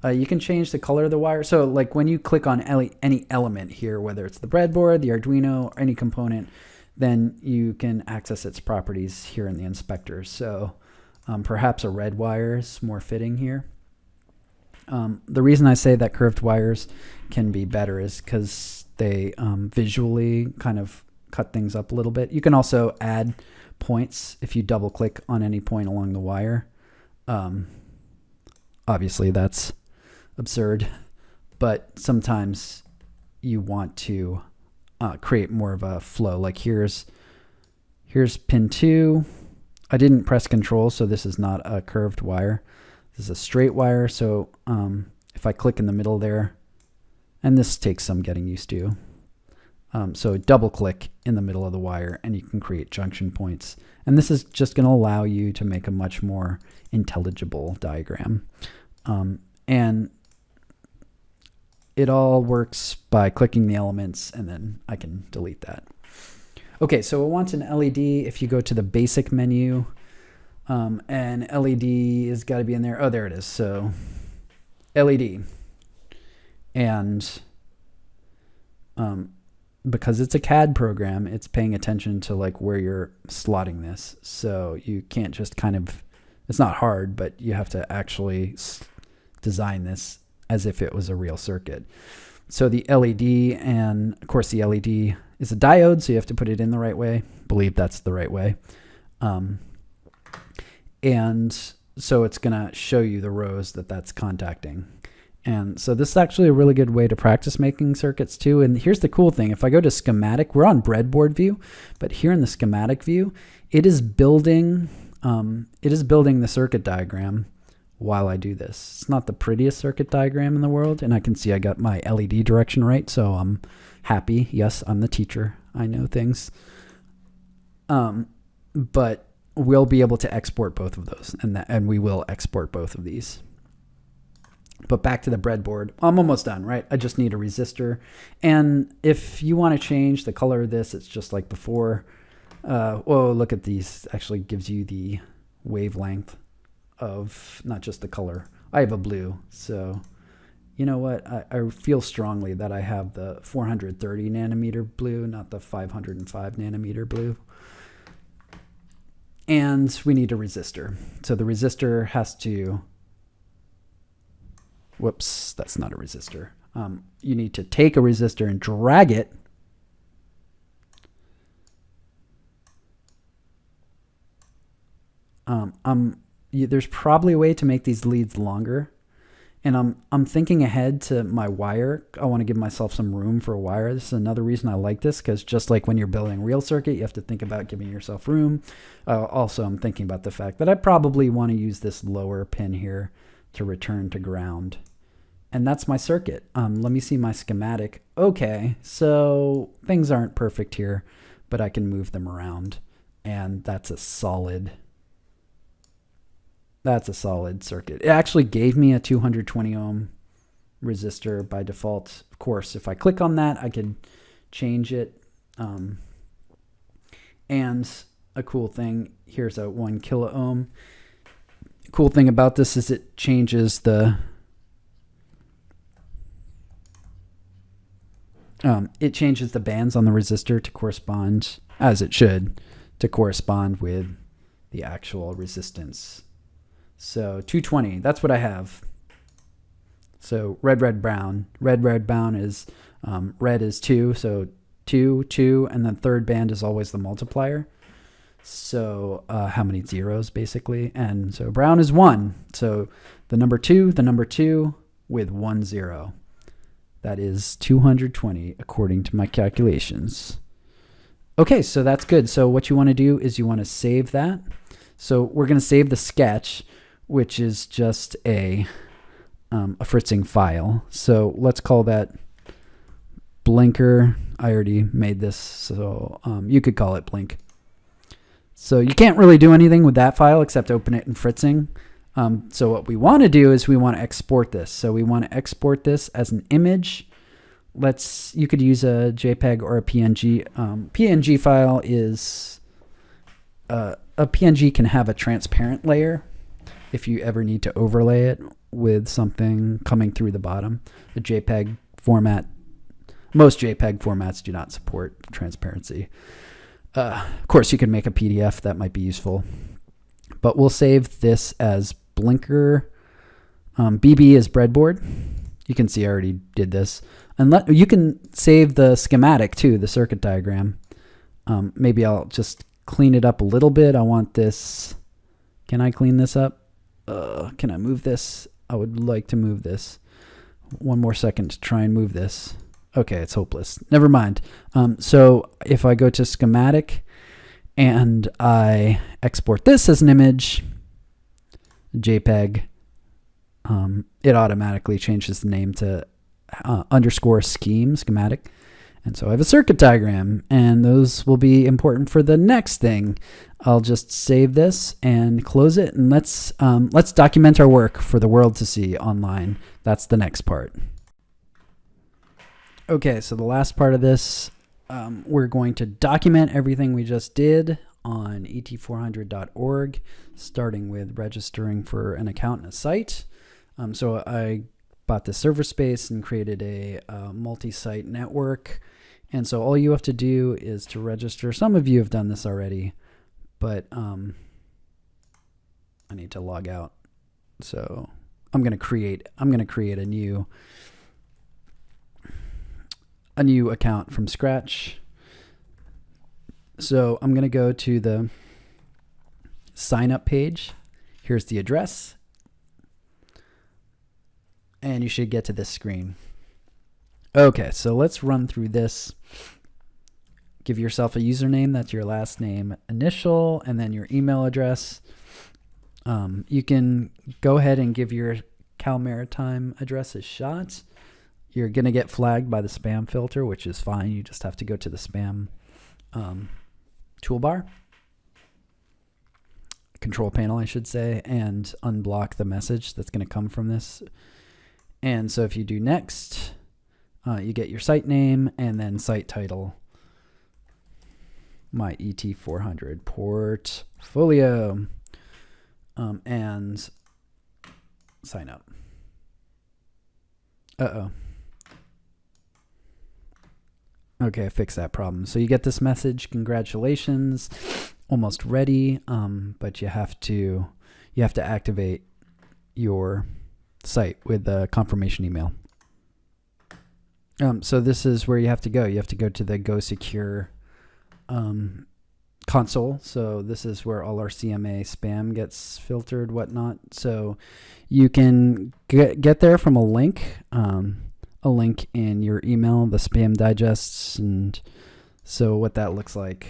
You can change the color of the wire. So like when you click on any element here, whether it's the breadboard, the Arduino, or any component, then you can access its properties here in the inspector. So perhaps a red wire is more fitting here. The reason I say that curved wires can be better is because they visually kind of cut things up a little bit. You can also add points if you double click on any point along the wire. Obviously that's absurd, but sometimes you want to create more of a flow. Like here's pin 2. I didn't press Control, so this is not a curved wire. This is a straight wire, so if I click in the middle there, and this takes some getting used to. So double click in the middle of the wire and you can create junction points. And this is just going to allow you to make a much more intelligible diagram. And it all works by clicking the elements, and then I can delete that. Okay, so it wants an LED. If you go to the basic menu, and LED has got to be in there. Oh, there it is. So LED. And because it's a CAD program, it's paying attention to like where you're slotting this. So you can't just kind of, it's not hard, but you have to actually design this as if it was a real circuit. So the LED, and of course the LED is a diode, so you have to put it in the right way. Believe that's the right way. And so it's going to show you the rows that that's contacting. And so this is actually a really good way to practice making circuits too. And here's the cool thing. If I go to schematic, we're on breadboard view, but here in the schematic view, it is building the circuit diagram while I do this. It's not the prettiest circuit diagram in the world, and I can see I got my LED direction right, so I'm happy. Yes, I'm the teacher. I know things. But we'll be able to export both of those, and we will export both of these. But back to the breadboard. I'm almost done, right? I just need a resistor. And if you want to change the color of this, it's just like before. Whoa, look at these. Actually gives you the wavelength of not just the color. I have a blue, so you know what? I feel strongly that I have the 430 nanometer blue, not the 505 nanometer blue. And we need a resistor. So the resistor has to, whoops, that's not a resistor. You need to take a resistor and drag it there's probably a way to make these leads longer, and I'm thinking ahead to my wire. I want to give myself some room for a wire. This is another reason I like this, because just like when you're building a real circuit, you have to think about giving yourself room. Also, I'm thinking about the fact that I probably want to use this lower pin here to return to ground. And that's my circuit. Let me see my schematic. Okay, so things aren't perfect here, but I can move them around, and that's a solid circuit. It actually gave me a 220 ohm resistor by default. Of course, if I click on that, I could change it. And a cool thing, here's a 1 kilo ohm. Cool thing about this is it changes the bands on the resistor to correspond, as it should, to correspond with the actual resistance. So 220, that's what I have. So red, red, brown. Red, red, brown is, red is 2, so 2, 2, and then third band is always the multiplier. So how many zeros, basically? And so brown is 1. So the number 2 with 1 0. That is 220 according to my calculations. Okay, so that's good. So what you want to do is you want to save that. So we're going to save the sketch, which is just a Fritzing file. So let's call that Blinker. I already made this, so you could call it Blink. So you can't really do anything with that file except open it in Fritzing. So what we want to do is we want to export this. So we want to export this as an image. You could use a JPEG or a PNG. PNG file is, a PNG can have a transparent layer if you ever need to overlay it with something coming through the bottom. The JPEG format, most JPEG formats do not support transparency. Of course, you can make a PDF, that might be useful. But we'll save this as Blinker. BB is breadboard. You can see I already did this. And you can save the schematic too, the circuit diagram. Maybe I'll just clean it up a little bit. I want this. Can I clean this up? Can I move this? I would like to move this. One more second to try and move this. Okay, it's hopeless. Never mind. So if I go to schematic and I export this as an image, JPEG, it automatically changes the name to underscore schematic. And so I have a circuit diagram, and those will be important for the next thing. I'll just save this and close it, and let's document our work for the world to see online. That's the next part. Okay, so the last part of this, we're going to document everything we just did on et400.org, starting with registering for an account and a site. So I bought the server space and created a multi-site network. And so all you have to do is to register. Some of you have done this already, but I need to log out. So I'm going to create a new account from scratch. So I'm going to go to the sign up page. Here's the address. And you should get to this screen. Okay, so let's run through this. Give yourself a username. That's your last name initial, and then your email address. You can go ahead and give your Cal Maritime address a shot. You're going to get flagged by the spam filter, which is fine. You just have to go to the spam toolbar, control panel, I should say, and unblock the message that's going to come from this. And so if you do next, you get your site name and then site title. My ET400 portfolio, and sign up. Okay, I fixed that problem. So you get this message, congratulations, almost ready, but you have to activate your site with a confirmation email. So this is where you have to go. You have to go to the Go Secure console. So this is where all our CMA spam gets filtered, whatnot. So you can get there from a link in your email, the spam digests. And so what that looks like,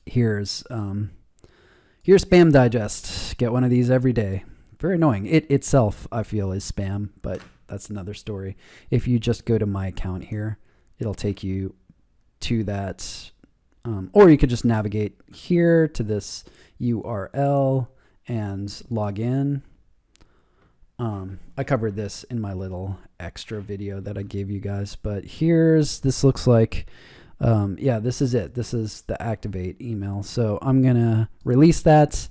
here's spam digest. Get one of these every day. Very annoying. It itself, I feel, is spam, but that's another story. If you just go to my account here, it'll take you to that, or you could just navigate here to this URL and log in. I covered this in my little extra video that I gave you guys, but this looks like, yeah, this is it. This is the activate email. So I'm going to release that,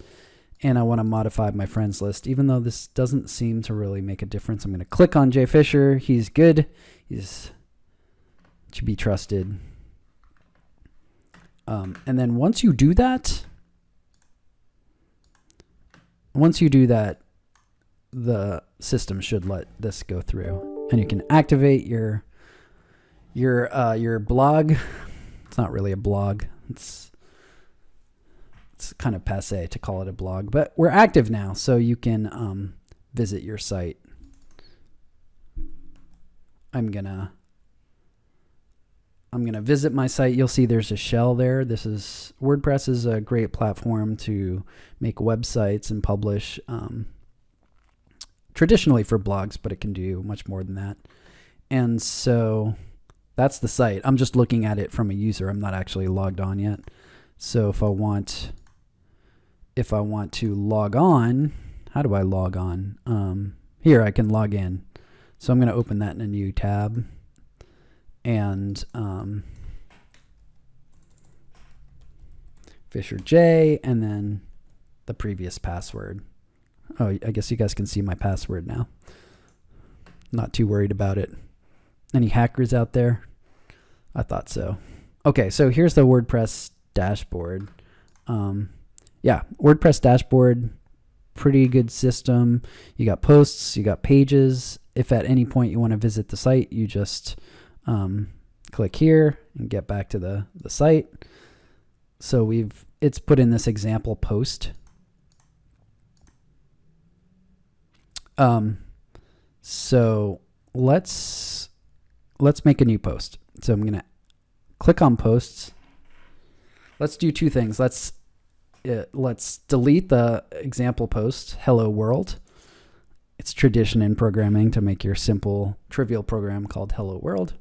and I want to modify my friends list. Even though this doesn't seem to really make a difference, I'm going to click on Jay Fisher. He's good. He's to be trusted. And then once you do that, the system should let this go through, and you can activate your blog. It's not really a blog. It's kind of passé to call it a blog, but we're active now, so you can visit your site. I'm gonna visit my site. You'll see there's a shell there. WordPress is a great platform to make websites and publish, traditionally for blogs, but it can do much more than that. And so that's the site. I'm just looking at it from a user. I'm not actually logged on yet. So if I want to log on, how do I log on? Here, I can log in. So I'm going to open that in a new tab. And Fisher J, and then the previous password. Oh, I guess you guys can see my password now. Not too worried about it. Any hackers out there? I thought so. Okay, so here's the WordPress dashboard. Yeah, WordPress dashboard, pretty good system. You got posts, you got pages. If at any point you want to visit the site, you just click here and get back to the site. So it's put in this example post. So let's make a new post. So I'm gonna click on posts. Let's do two things. Let's delete the example post, hello world. It's tradition in programming to make your simple trivial program called hello world.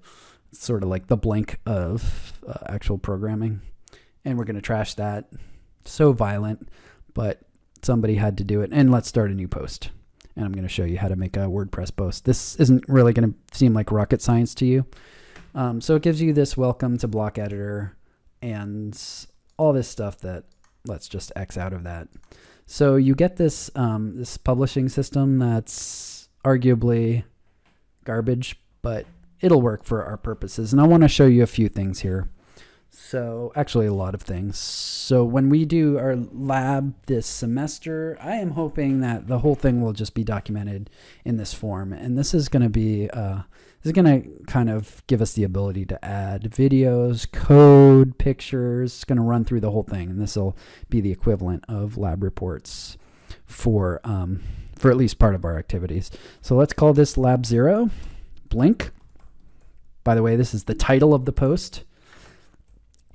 It's sort of like the blank of actual programming. And we're going to trash that. So violent, but somebody had to do it. And let's start a new post. And I'm going to show you how to make a WordPress post. This isn't really going to seem like rocket science to you. So it gives you this welcome to block editor and all this stuff that let's just X out of that. So you get this this publishing system that's arguably garbage, but it'll work for our purposes. And I want to show you a few things here. So actually a lot of things. So when we do our lab this semester, I am hoping that the whole thing will just be documented in this form. And this is going to be This is going to kind of give us the ability to add videos, code, pictures. It's going to run through the whole thing, and this will be the equivalent of lab reports for at least part of our activities. So let's call this Lab 0, Blink. By the way, this is the title of the post.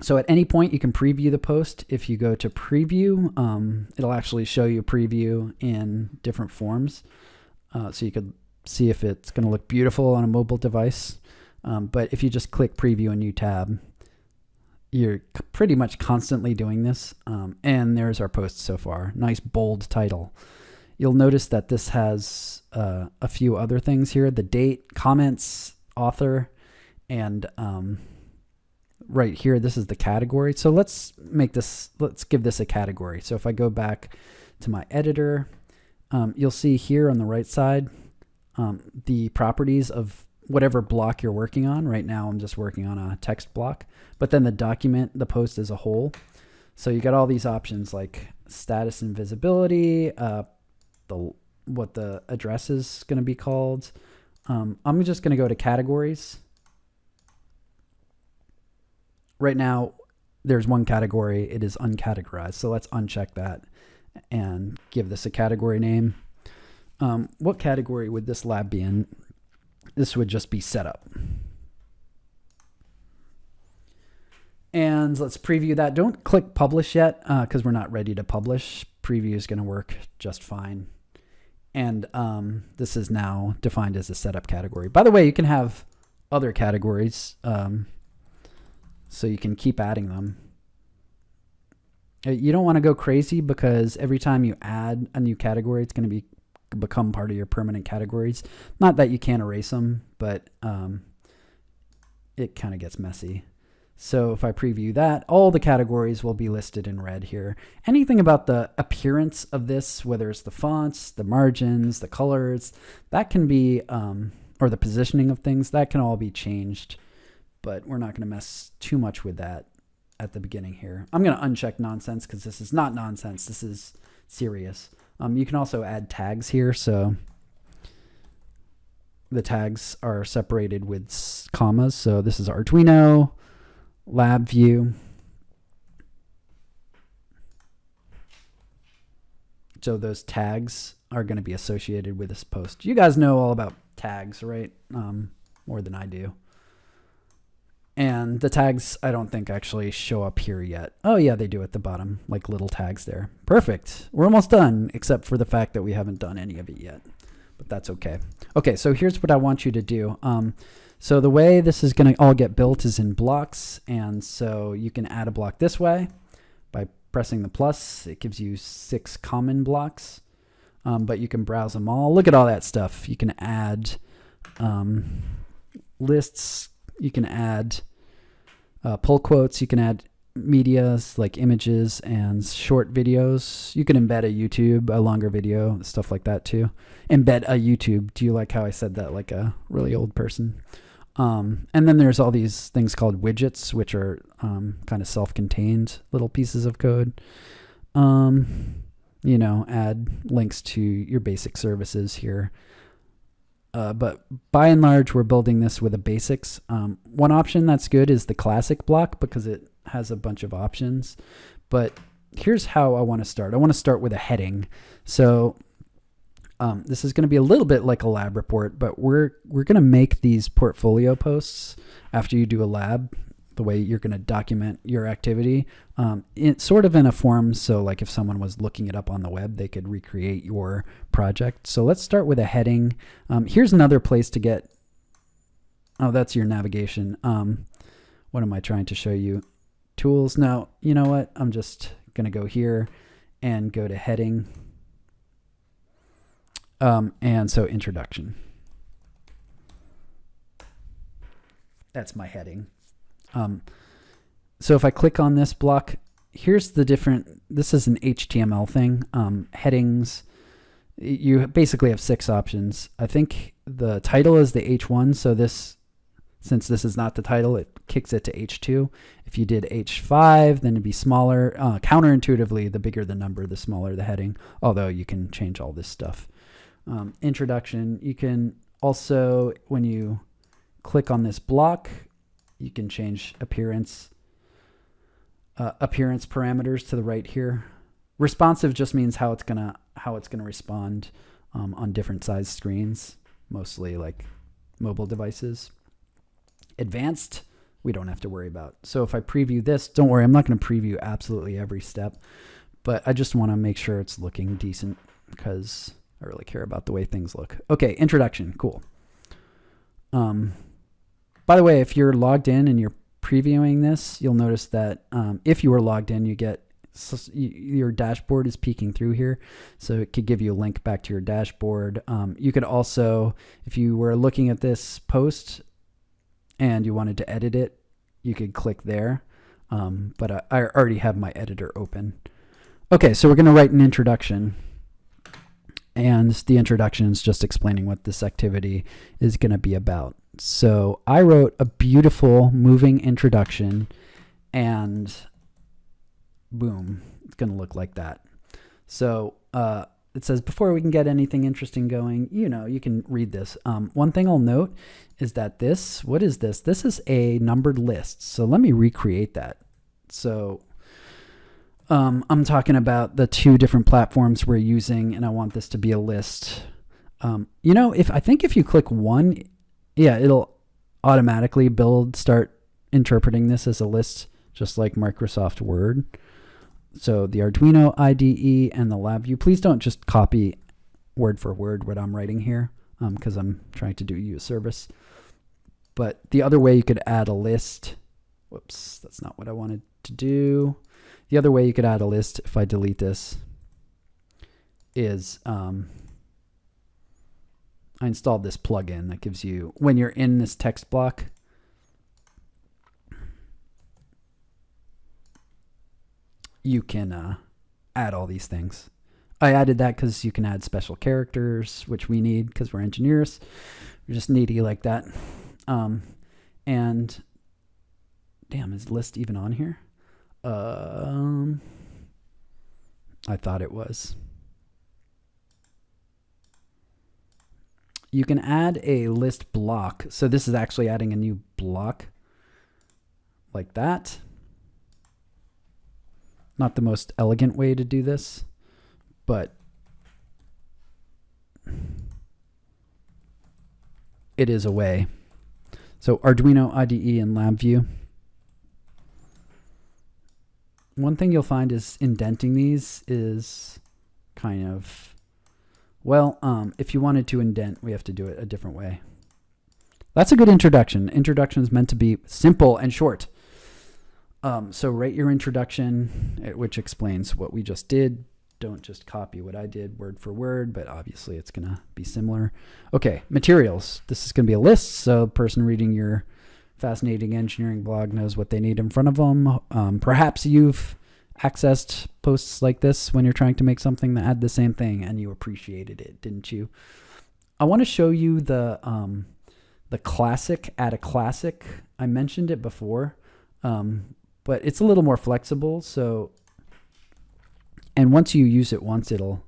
So at any point, you can preview the post. If you go to preview, it'll actually show you preview in different forms. So you could see if it's going to look beautiful on a mobile device. But if you just click preview a new tab, you're pretty much constantly doing this. And there's our post so far. Nice bold title. You'll notice that this has a few other things here. The date, comments, author, and right here, this is the category. So let's give this a category. So if I go back to my editor, you'll see here on the right side, the properties of whatever block you're working on. Right now, I'm just working on a text block, but then the document, the post as a whole. So you got all these options like status and visibility, what the address is going to be called. I'm just going to go to categories. Right now, there's one category. It is uncategorized. So let's uncheck that and give this a category name. What category would this lab be in? This would just be setup. And let's preview that. Don't click publish yet because we're not ready to publish. Preview is going to work just fine. And this is now defined as a setup category. By the way, you can have other categories. So you can keep adding them. You don't want to go crazy because every time you add a new category, it's going to become part of your permanent categories. Not that you can't erase them, but it kind of gets messy. So if I preview that, all the categories will be listed in red here. Anything about the appearance of this, whether it's the fonts, the margins, the colors, that can be, or the positioning of things, that can all be changed. But we're not going to mess too much with that at the beginning here. I'm going to uncheck nonsense because this is not nonsense. This is serious. You can also add tags here. So the tags are separated with commas. So this is Arduino, LabView. So those tags are going to be associated with this post. You guys know all about tags, right? More than I do. And the tags, I don't think actually show up here yet. Oh yeah, they do at the bottom, like little tags there. Perfect. We're almost done, except for the fact that we haven't done any of it yet. But that's okay. Okay, so here's what I want you to do. So the way this is going to all get built is in blocks. And so you can add a block this way by pressing the plus. It gives you 6 common blocks. But you can browse them all. Look at all that stuff. You can add lists. You can add pull quotes. You can add medias like images and short videos. You can embed a YouTube, a longer video, stuff like that too. Embed a YouTube. Do you like how I said that like a really old person? And then there's all these things called widgets, which are kind of self-contained little pieces of code. You know, add links to your basic services here. But by and large, we're building this with the basics. One option that's good is the classic block because it has a bunch of options. But here's how I want to start. I want to start with a heading. So this is going to be a little bit like a lab report, but we're going to make these portfolio posts after you do a lab, the way you're going to document your activity, it's sort of in a form. So like if someone was looking it up on the web, they could recreate your project. So let's start with a heading. Here's another place to get, oh, that's your navigation. What am I trying to show you? Tools. No, you know what? I'm just going to go here and go to heading. And so introduction. That's my heading. So if I click on this block, here's the different, this is an HTML thing. Headings, you basically have 6 options. I think the title is the H1. So this, since this is not the title, it kicks it to H2. If you did H5, then it'd be smaller. Counterintuitively, the bigger the number, the smaller the heading, although you can change all this stuff. Introduction, you can also, when you click on this block, you can change appearance parameters to the right here. Responsive just means how it's gonna respond on different size screens, mostly like mobile devices. Advanced, we don't have to worry about. So if I preview this, don't worry, I'm not going to preview absolutely every step, but I just want to make sure it's looking decent because I really care about the way things look. Okay, introduction, cool. By the way, if you're logged in and you're previewing this, you'll notice that if you were logged in, you get your dashboard is peeking through here, so it could give you a link back to your dashboard. You could also, if you were looking at this post and you wanted to edit it, you could click there, but I already have my editor open. Okay, so we're going to write an introduction, and the introduction is just explaining what this activity is going to be about. So I wrote a beautiful moving introduction, and boom, it's going to look like that. So it says, before we can get anything interesting going, you can read this. One thing I'll note is that what is this? This is a numbered list. So let me recreate that. So I'm talking about the two different platforms we're using, and I want this to be a list. If you click one, it'll automatically start interpreting this as a list, just like Microsoft Word. So the Arduino IDE and the LabView, please don't just copy word for word what I'm writing here, because I'm trying to do you a service. But the other way you could add a list, whoops, that's not what I wanted to do. The other way you could add a list, if I delete this, is I installed this plugin that gives you, when you're in this text block, you can add all these things. I added that because you can add special characters, which we need because we're engineers. We're just needy like that. And damn, is list even on here? I thought it was. You can add a list block. So this is actually adding a new block like that. Not the most elegant way to do this, but it is a way. So Arduino IDE and LabView. One thing you'll find is indenting these is kind of, well, if you wanted to indent, we have to do it a different way. That's a good introduction. Introduction is meant to be simple and short. So write your introduction, which explains what we just did. Don't just copy what I did word for word, but obviously it's going to be similar. Okay, materials. This is going to be a list, so the person reading your fascinating engineering blog knows what they need in front of them. Perhaps you've accessed posts like this when you're trying to make something that had the same thing and you appreciated it, didn't you? I want to show you the classic, add a classic. I mentioned it before, but it's a little more flexible. So, and once you use it once, it'll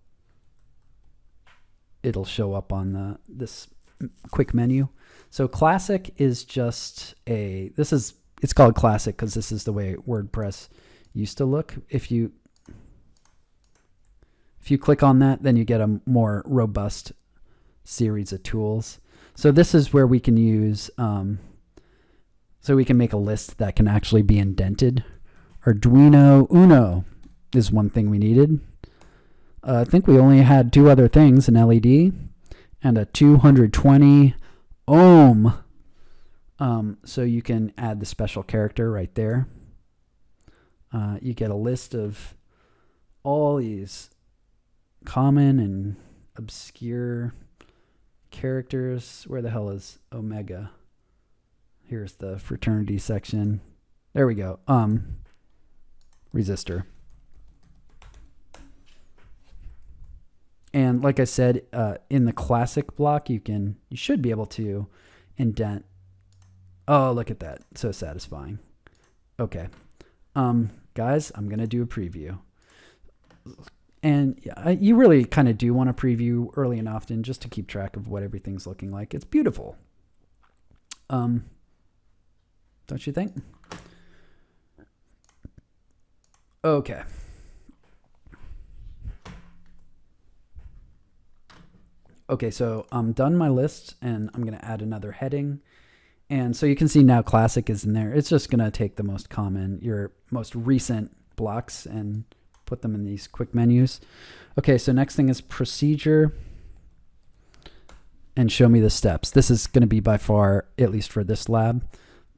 show up on this quick menu. So classic is just it's called classic because this is the way WordPress used to look. If you click on that, then you get a more robust series of tools. So this is where we can use, so we can make a list that can actually be indented. Arduino Uno is one thing we needed. I think we only had two other things, an LED and a 220 ohm. So you can add the special character right there. You get a list of all these common and obscure characters. Where the hell is Omega? Here's the fraternity section. There we go. Resistor. And like I said, in the classic block, you should be able to indent. Oh, look at that. So satisfying. Okay. Guys, I'm going to do a preview. And you really kind of do want to preview early and often just to keep track of what everything's looking like. It's beautiful. Don't you think? Okay. Okay, so I'm done my list, and I'm going to add another heading. And so you can see now classic is in there. It's just going to take the most common, your most recent blocks and put them in these quick menus. Okay, so next thing is procedure and show me the steps. This is going to be by far, at least for this lab,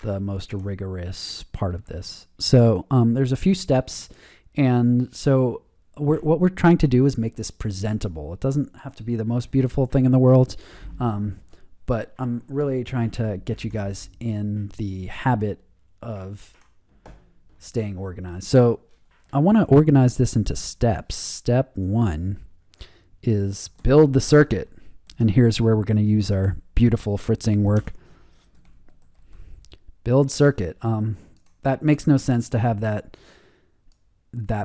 the most rigorous part of this. So there's a few steps, and so what we're trying to do is make this presentable. It doesn't have to be the most beautiful thing in the world, but I'm really trying to get you guys in the habit of staying organized. So I want to organize this into steps. Step 1 is build the circuit. And here's where we're going to use our beautiful Fritzing work. Build circuit. That makes no sense to have that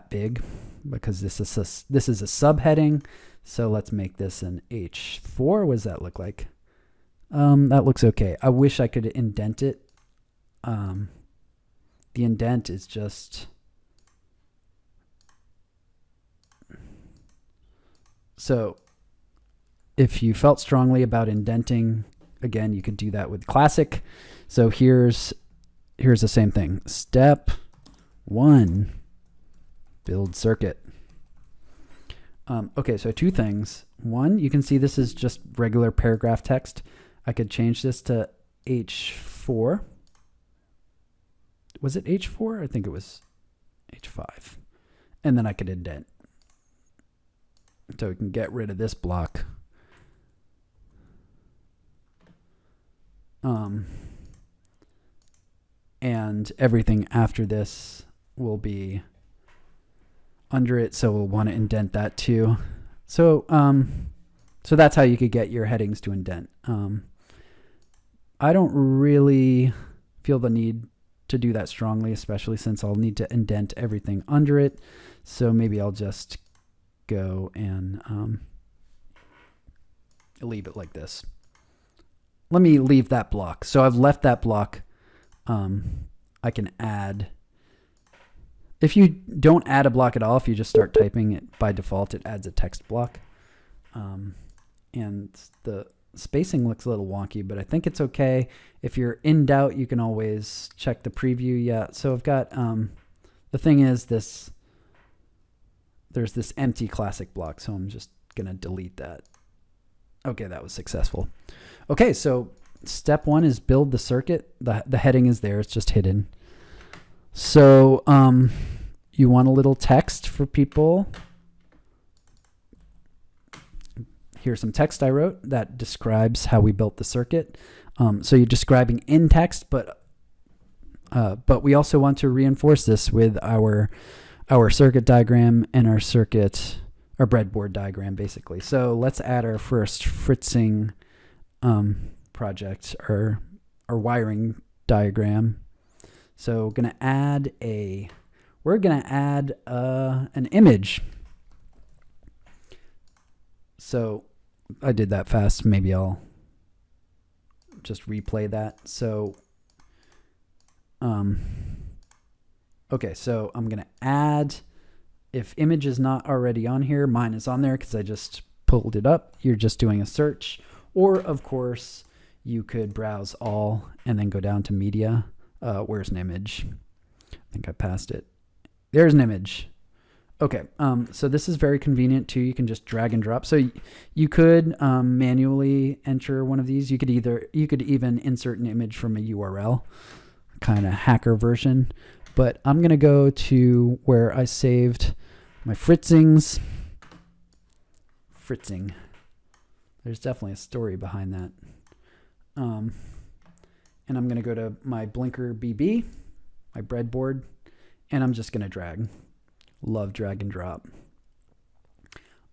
big, because this is a subheading. So let's make this an H4. What does that look like? That looks okay. I wish I could indent it. The indent is just... So if you felt strongly about indenting, again, you could do that with classic. So here's the same thing. Step 1, build circuit. Okay, so two things. One, you can see this is just regular paragraph text. I could change this to H4. Was it H4? I think it was H5. And then I could indent. So we can get rid of this block. And everything after this will be under it, so we'll want to indent that too. So so that's how you could get your headings to indent. I don't really feel the need to do that strongly, especially since I'll need to indent everything under it. So maybe I'll just go and leave it like this. Let me leave that block. So I've left that block. I can add. If you don't add a block at all, if you just start typing it by default, it adds a text block. And the spacing looks a little wonky, but I think it's okay. If you're in doubt, you can always check the preview. Yeah, so I've got, the thing is there's this empty classic block, so I'm just going to delete that. Okay, that was successful. Okay, so step 1 is build the circuit. The heading is there, it's just hidden. So you want a little text for people. Here's some text I wrote that describes how we built the circuit. So you're describing in text, but we also want to reinforce this with our circuit diagram and our breadboard diagram, basically. So let's add our first Fritzing project, or wiring diagram. So we're gonna add an image. So I did that fast. Maybe I'll just replay that. So okay, so I'm gonna add, if image is not already on here, mine is on there because I just pulled it up. You're just doing a search, or of course you could browse all and then go down to media. Where's an image? I think I passed it. There's an image. Okay, so this is very convenient too. You can just drag and drop. So you could manually enter one of these. You could even insert an image from a URL, kind of hacker version. But I'm gonna go to where I saved my Fritzing. There's definitely a story behind that. And I'm gonna go to my Blinker BB, my breadboard, and I'm just gonna drag. Love drag and drop.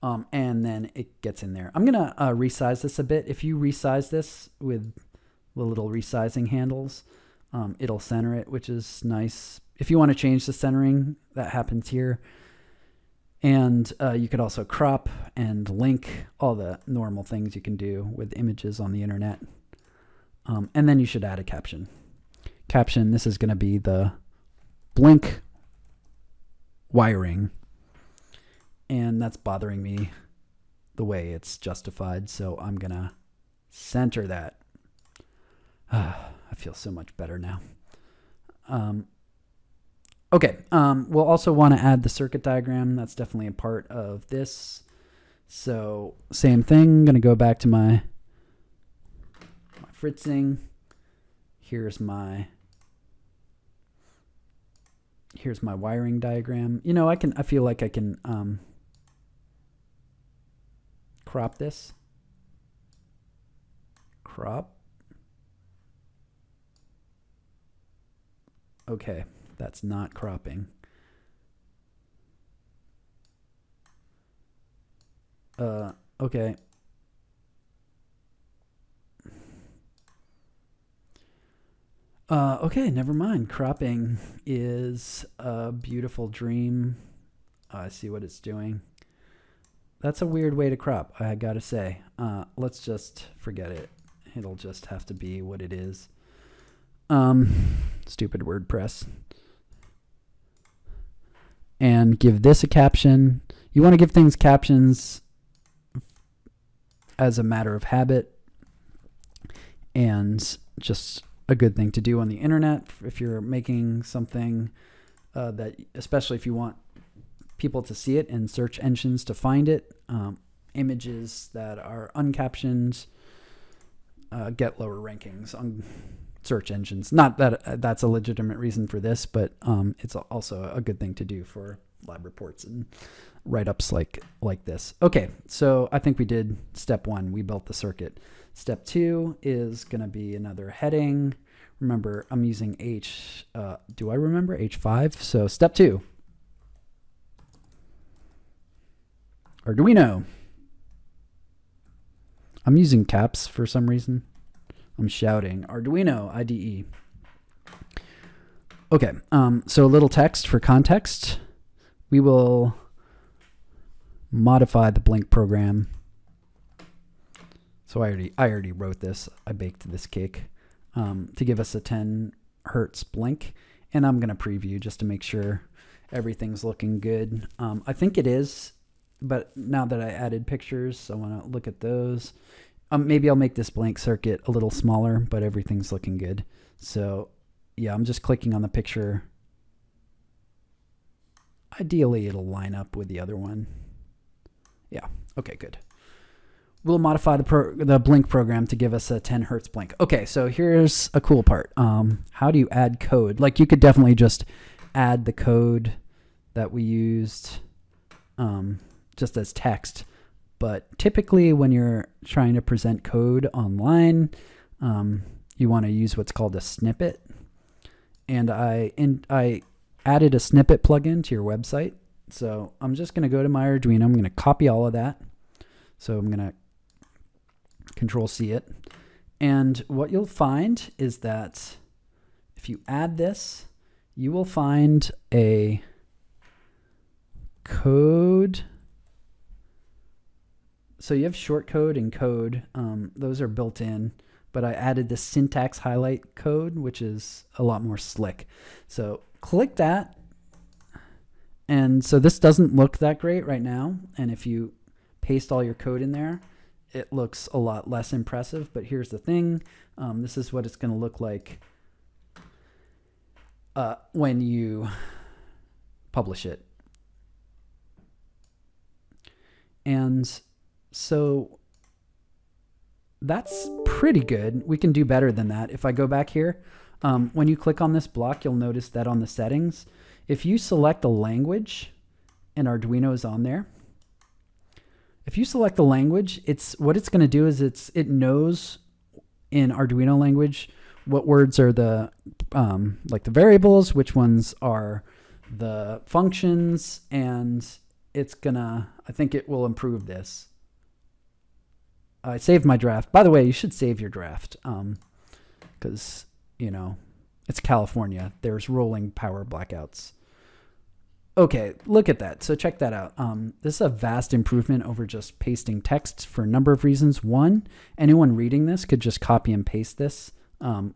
And then it gets in there. I'm gonna resize this a bit. If you resize this with the little resizing handles, it'll center it, which is nice. If you want to change the centering, that happens here. And you could also crop and link, all the normal things you can do with images on the internet. And then you should add a caption. Caption, this is going to be the blink wiring. And that's bothering me the way it's justified. So I'm going to center that. I feel so much better now. Okay, we'll also want to add the circuit diagram. That's definitely a part of this. So same thing, going to go back to my Fritzing. Here's my wiring diagram. You know, I feel like I can crop this. Crop. Okay, that's not cropping. Okay. Okay, never mind. Cropping is a beautiful dream. I see what it's doing. That's a weird way to crop, I gotta say. Let's just forget it. It'll just have to be what it is. Stupid WordPress. And give this a caption. You want to give things captions as a matter of habit, and just a good thing to do on the internet if you're making something that, especially if you want people to see it and search engines to find it. Images that are uncaptioned get lower rankings on search engines. Not that that's a legitimate reason for this, but it's also a good thing to do for lab reports and write-ups like this. Okay, so I think we did step 1. We built the circuit. Step 2 is going to be another heading. Remember, I'm using do I remember H5? So step 2. Arduino. I'm using caps for some reason. I'm shouting. Arduino IDE. Okay, so a little text for context. We will modify the blink program. So I already wrote this. I baked this cake to give us a 10 hertz blink. And I'm going to preview just to make sure everything's looking good. I think it is, but now that I added pictures, I want to look at those. Maybe I'll make this blank circuit a little smaller, but everything's looking good. So yeah, I'm just clicking on the picture. Ideally, it'll line up with the other one. Yeah, okay, good. We'll modify the blink program to give us a 10 hertz blink. Okay, so here's a cool part. How do you add code? Like, you could definitely just add the code that we used just as text. But typically when you're trying to present code online, you want to use what's called a snippet. And I added a snippet plugin to your website. So I'm just going to go to my Arduino. I'm going to copy all of that. So I'm going to Control-C it. And what you'll find is that if you add this, you will find a code. So you have shortcode and code. Those are built in. But I added the syntax highlight code, which is a lot more slick. So click that. And so this doesn't look that great right now. And if you paste all your code in there, it looks a lot less impressive. But here's the thing. This is what it's going to look like when you publish it. And so that's pretty good. We can do better than that. If I go back here, when you click on this block, you'll notice that on the settings, if you select a language and Arduino is on there, if you select the language, what it's going to do is it knows in Arduino language what words are the like the variables, which ones are the functions, and it's gonna, I think it will improve this. I saved my draft. By the way, you should save your draft because, 'cause, you know, it's California. There's rolling power blackouts. Okay, look at that. So check that out. This is a vast improvement over just pasting text for a number of reasons. One, anyone reading this could just copy and paste this,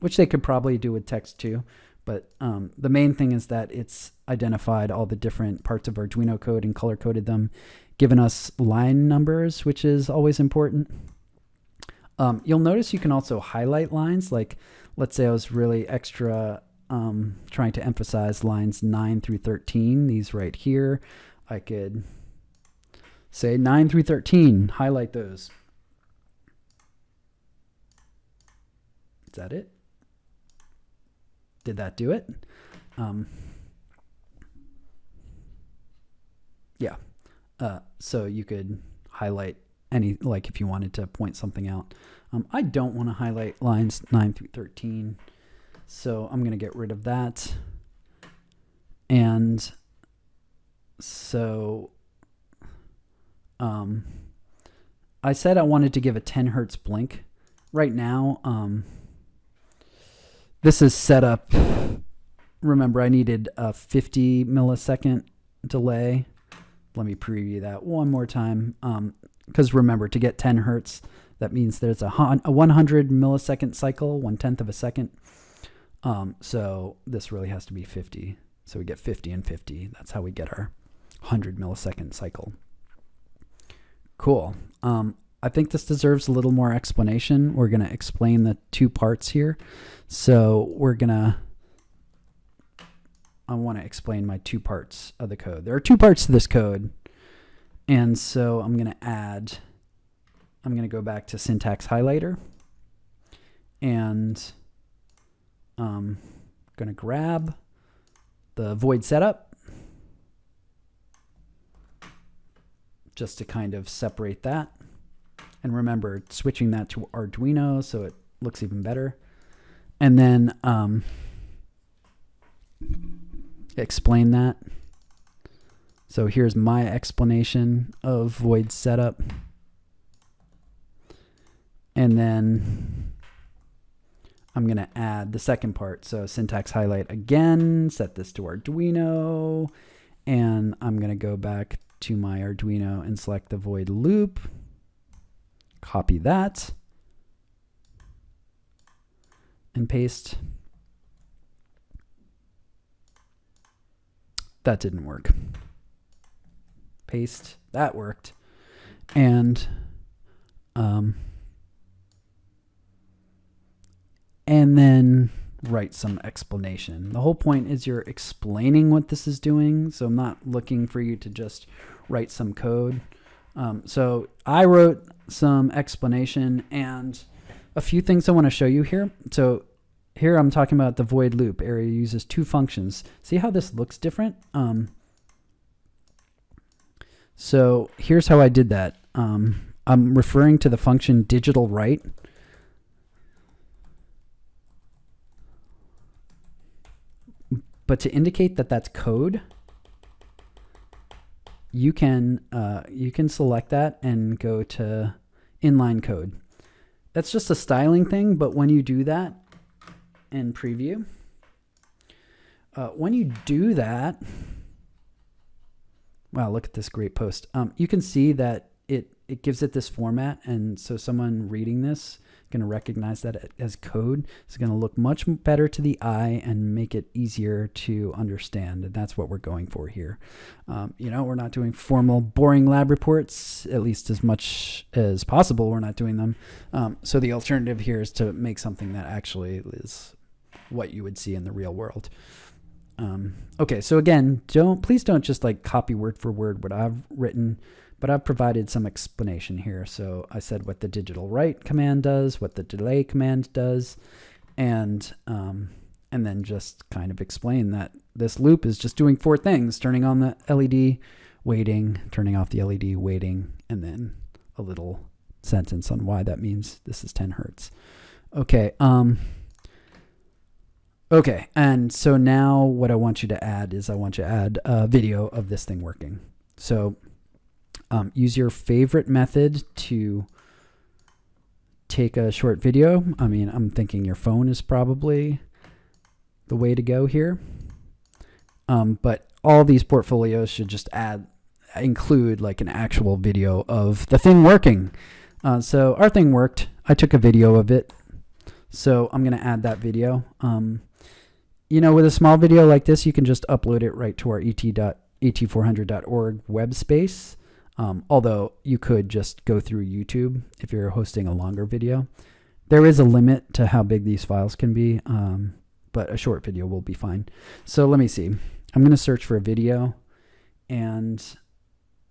which they could probably do with text too. But the main thing is that it's identified all the different parts of Arduino code and color coded them, given us line numbers, which is always important. You'll notice you can also highlight lines. Like, let's say I was really extra trying to emphasize lines 9 through 13, these right here. I could say 9 through 13, highlight those. Is that it? Did that do it? Yeah. So you could highlight any, like if you wanted to point something out. I don't want to highlight lines 9 through 13. So I'm going to get rid of that. And so I said I wanted to give a 10 hertz blink. Right now, this is set up. Remember, I needed a 50 millisecond delay. Let me preview that one more time. Because remember, to get 10 hertz, that means there's a 100 millisecond cycle, 1/10 of a second. So this really has to be 50. So we get 50 and 50. That's how we get our 100 millisecond cycle. Cool. I think this deserves a little more explanation. We're going to explain the two parts here. So I want to explain my two parts of the code. There are two parts to this code. And so I'm going to go back to syntax highlighter, and I'm going to grab the void setup just to kind of separate that. And remember, switching that to Arduino so it looks even better. And then explain that. So here's my explanation of void setup. And then I'm going to add the second part. So syntax highlight again, set this to Arduino, and I'm going to go back to my Arduino and select the void loop, copy that, and paste. That didn't work. Paste, that worked. And then write some explanation. The whole point is you're explaining what this is doing. So I'm not looking for you to just write some code. So I wrote some explanation and a few things I want to show you here. So here I'm talking about the void loop area uses two functions. See how this looks different? So here's how I did that. I'm referring to the function digital write. But to indicate that that's code, you can select that and go to inline code. That's just a styling thing, but when you do that in preview, when you do that, wow, look at this great post. You can see that it gives it this format, and so someone reading this going to recognize that as code. It's going to look much better to the eye and make it easier to understand. And that's what we're going for here. We're not doing formal, boring lab reports, at least as much as possible. We're not doing them. So the alternative here is to make something that actually is what you would see in the real world. Okay, so again, please don't just like copy word for word what I've written, but I've provided some explanation here. So I said what the digital write command does, what the delay command does, and then just kind of explain that this loop is just doing four things: turning on the LED, waiting, turning off the LED, waiting, and then a little sentence on why that means this is 10 hertz. Okay. Okay, and so now what I want you to add is I want you to add a video of this thing working. So use your favorite method to take a short video. I mean, I'm thinking your phone is probably the way to go here. But all these portfolios should just include like an actual video of the thing working. So our thing worked. I took a video of it. So I'm going to add that video. With a small video like this, you can just upload it right to our et400.org web space. Although you could just go through YouTube if you're hosting a longer video. There is a limit to how big these files can be, but a short video will be fine. So let me see. I'm going to search for a video, and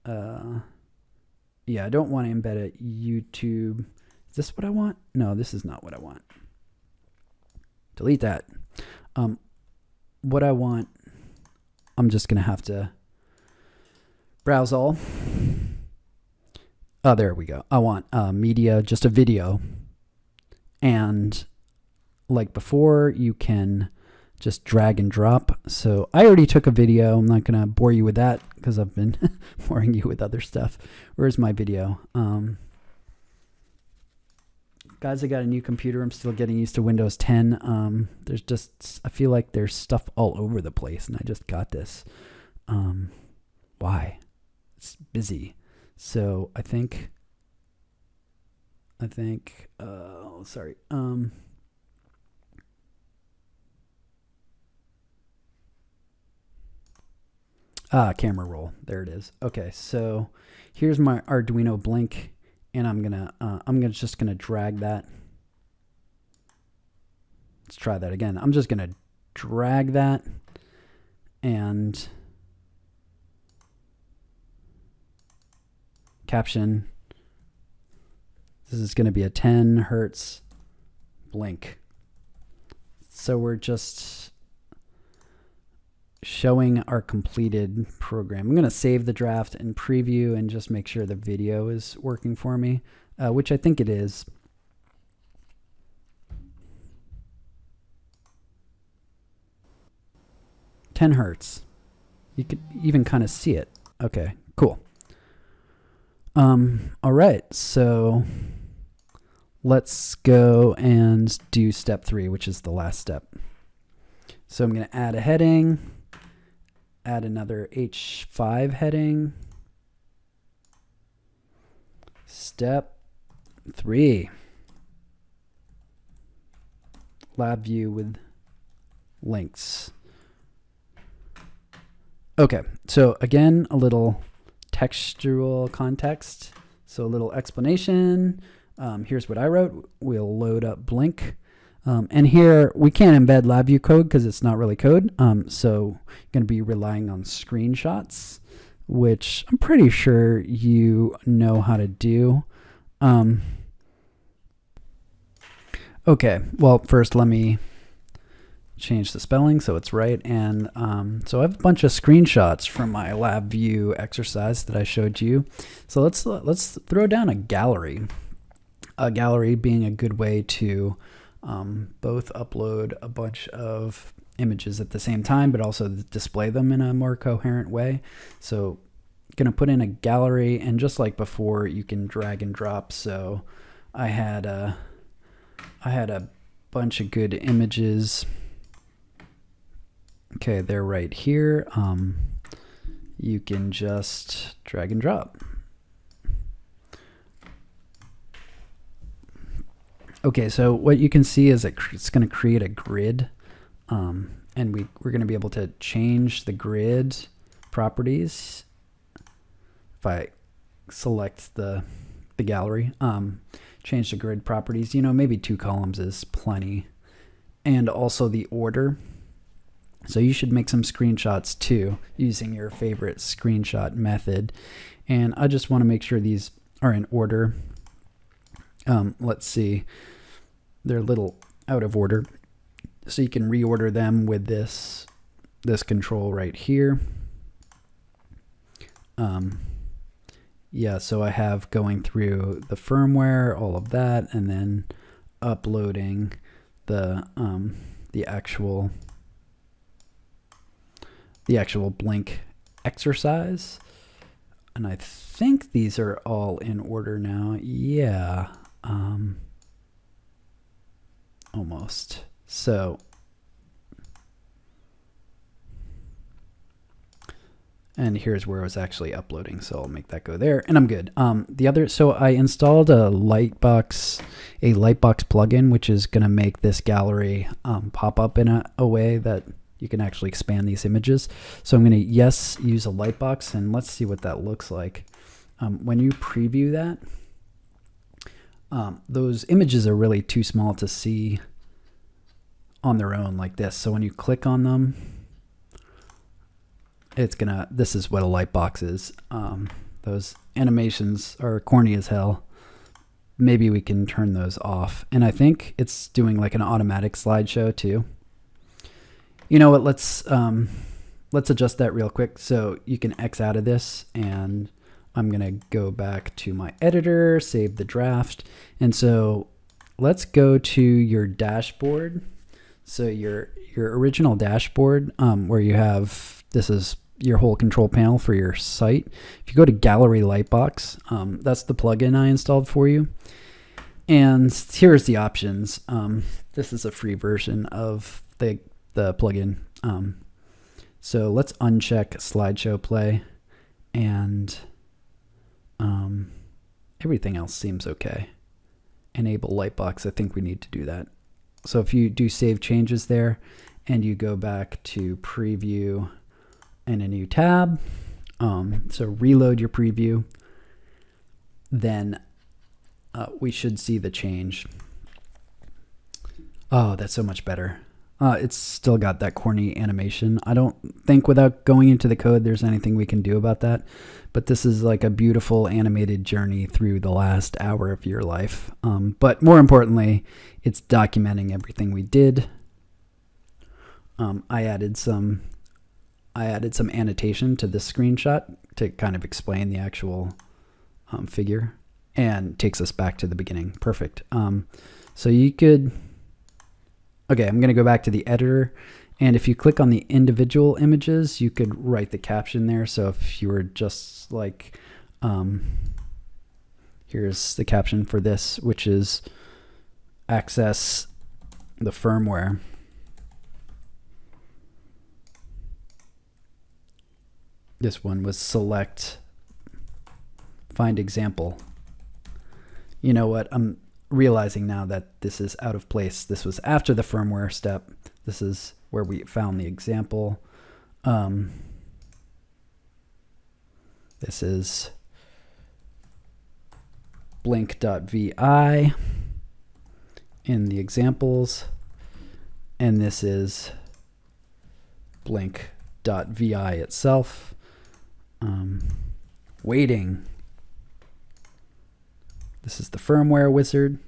yeah, I don't want to embed a YouTube. Is this what I want? No, this is not what I want. Delete that. What I want, I'm just going to have to browse all. Oh, there we go. I want media, just a video. And like before, you can just drag and drop. So I already took a video. I'm not going to bore you with that because I've been boring you with other stuff. Where's my video? Guys, I got a new computer. I'm still getting used to Windows 10. There's just, I feel like there's stuff all over the place, and I just got this. Why? It's busy. So I think, sorry. Camera roll. There it is. Okay, so here's my Arduino Blink, and I'm just gonna drag that. Let's try that again. I'm just gonna drag that, and caption. This is gonna be a 10 hertz blink. So we're just showing our completed program. I'm going to save the draft and preview and just make sure the video is working for me, which I think it is. $10 hertz. You could even kind of see it. Okay, cool. All right, so let's go and do step 3, which is the last step. So I'm going to add a heading. Add another H5 heading. Step 3. LabView with links. Okay, so again, a little textual context. So a little explanation. Here's what I wrote. We'll load up Blink. And here we can't embed LabView code because it's not really code. So you're going to be relying on screenshots, which I'm pretty sure you know how to do. Okay, well, first let me change the spelling so it's right. And so I have a bunch of screenshots from my LabView exercise that I showed you. So let's throw down a gallery. A gallery being a good way to both upload a bunch of images at the same time, but also display them in a more coherent way. So gonna put in a gallery, and just like before, you can drag and drop. So I had a bunch of good images. Okay, they're right here. You can just drag and drop. Okay, so what you can see is it's going to create a grid, and we're going to be able to change the grid properties. If I select the gallery, change the grid properties, maybe 2 columns is plenty, and also the order. So you should make some screenshots too using your favorite screenshot method, and I just want to make sure these are in order. Let's see, they're a little out of order, so you can reorder them with this control right here. Yeah, so I have going through the firmware, all of that, and then uploading the actual Blink exercise. And I think these are all in order now. Yeah. Almost. So And here's where I was actually uploading, so I'll make that go there, and I'm good. So I installed a Lightbox plugin, which is going to make this gallery pop up in a way that you can actually expand these images. So I'm going to use a Lightbox, and let's see what that looks like. When you preview that, those images are really too small to see on their own like this. So when you click on them, this is what a Lightbox is. Those animations are corny as hell. Maybe we can turn those off. And I think it's doing like an automatic slideshow too. You know what, let's adjust that real quick. So you can X out of this, and I'm gonna go back to my editor, save the draft. And so let's go to your dashboard. So your original dashboard, where you have, this is your whole control panel for your site. If you go to Gallery Lightbox, that's the plugin I installed for you. And here's the options. This is a free version of the plugin. So let's uncheck slideshow play, and everything else seems okay. Enable Lightbox, I think we need to do that. So if you do save changes there, and you go back to preview and a new tab, so reload your preview, then we should see the change. Oh, that's so much better. It's still got that corny animation. I don't think without going into the code there's anything we can do about that, but this is like a beautiful animated journey through the last hour of your life. But more importantly, it's documenting everything we did. I added some annotation to this screenshot to kind of explain the actual figure, and takes us back to the beginning. Perfect. So you could, okay, I'm going to go back to the editor, and if you click on the individual images, you could write the caption there. So if you were just like, here's the caption for this, which is access the firmware. This one was select find example. You know what? I'm realizing now that this is out of place. This was after the firmware step. This is where we found the example. This is blink.vi in the examples, and this is blink.vi itself. Waiting. This is the firmware wizard.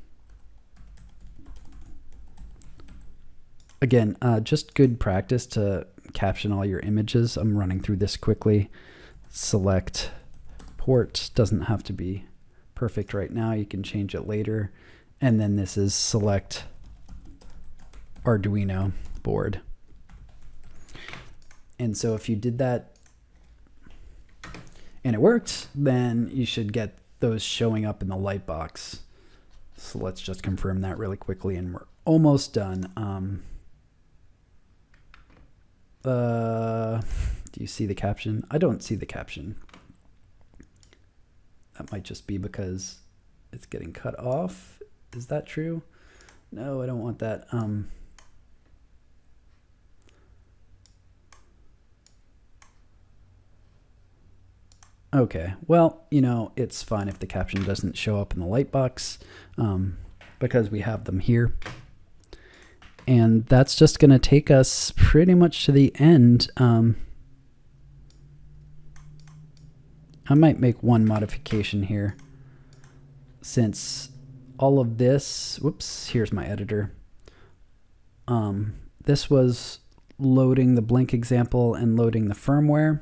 Again, just good practice to caption all your images. I'm running through this quickly. Select port. Doesn't have to be perfect right now. You can change it later. And then this is select Arduino board. And so if you did that and it worked, then you should get those showing up in the Lightbox. So let's just confirm that really quickly, and we're almost done. Do you see the caption? I don't see the caption. That might just be because it's getting cut off. Is that true? No, I don't want that. Okay, well, you know, it's fine if the caption doesn't show up in the Lightbox, because we have them here. And that's just going to take us pretty much to the end. I might make one modification here, since all of this, whoops, here's my editor. This was loading the Blink example and loading the firmware.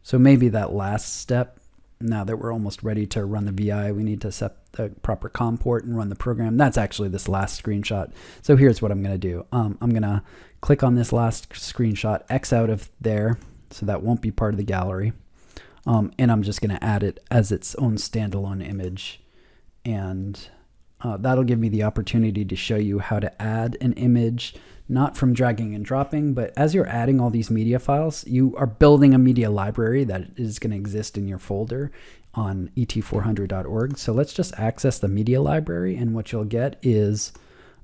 So maybe that last step, now that we're almost ready to run the VI, we need to set the proper COM port and run the program. That's actually this last screenshot. So here's what I'm going to do. I'm going to click on this last screenshot, X out of there, so that won't be part of the gallery. And I'm just going to add it as its own standalone image. And that'll give me the opportunity to show you how to add an image, not from dragging and dropping, but as you're adding all these media files, you are building a media library that is going to exist in your folder on et400.org. So let's just access the media library, and what you'll get is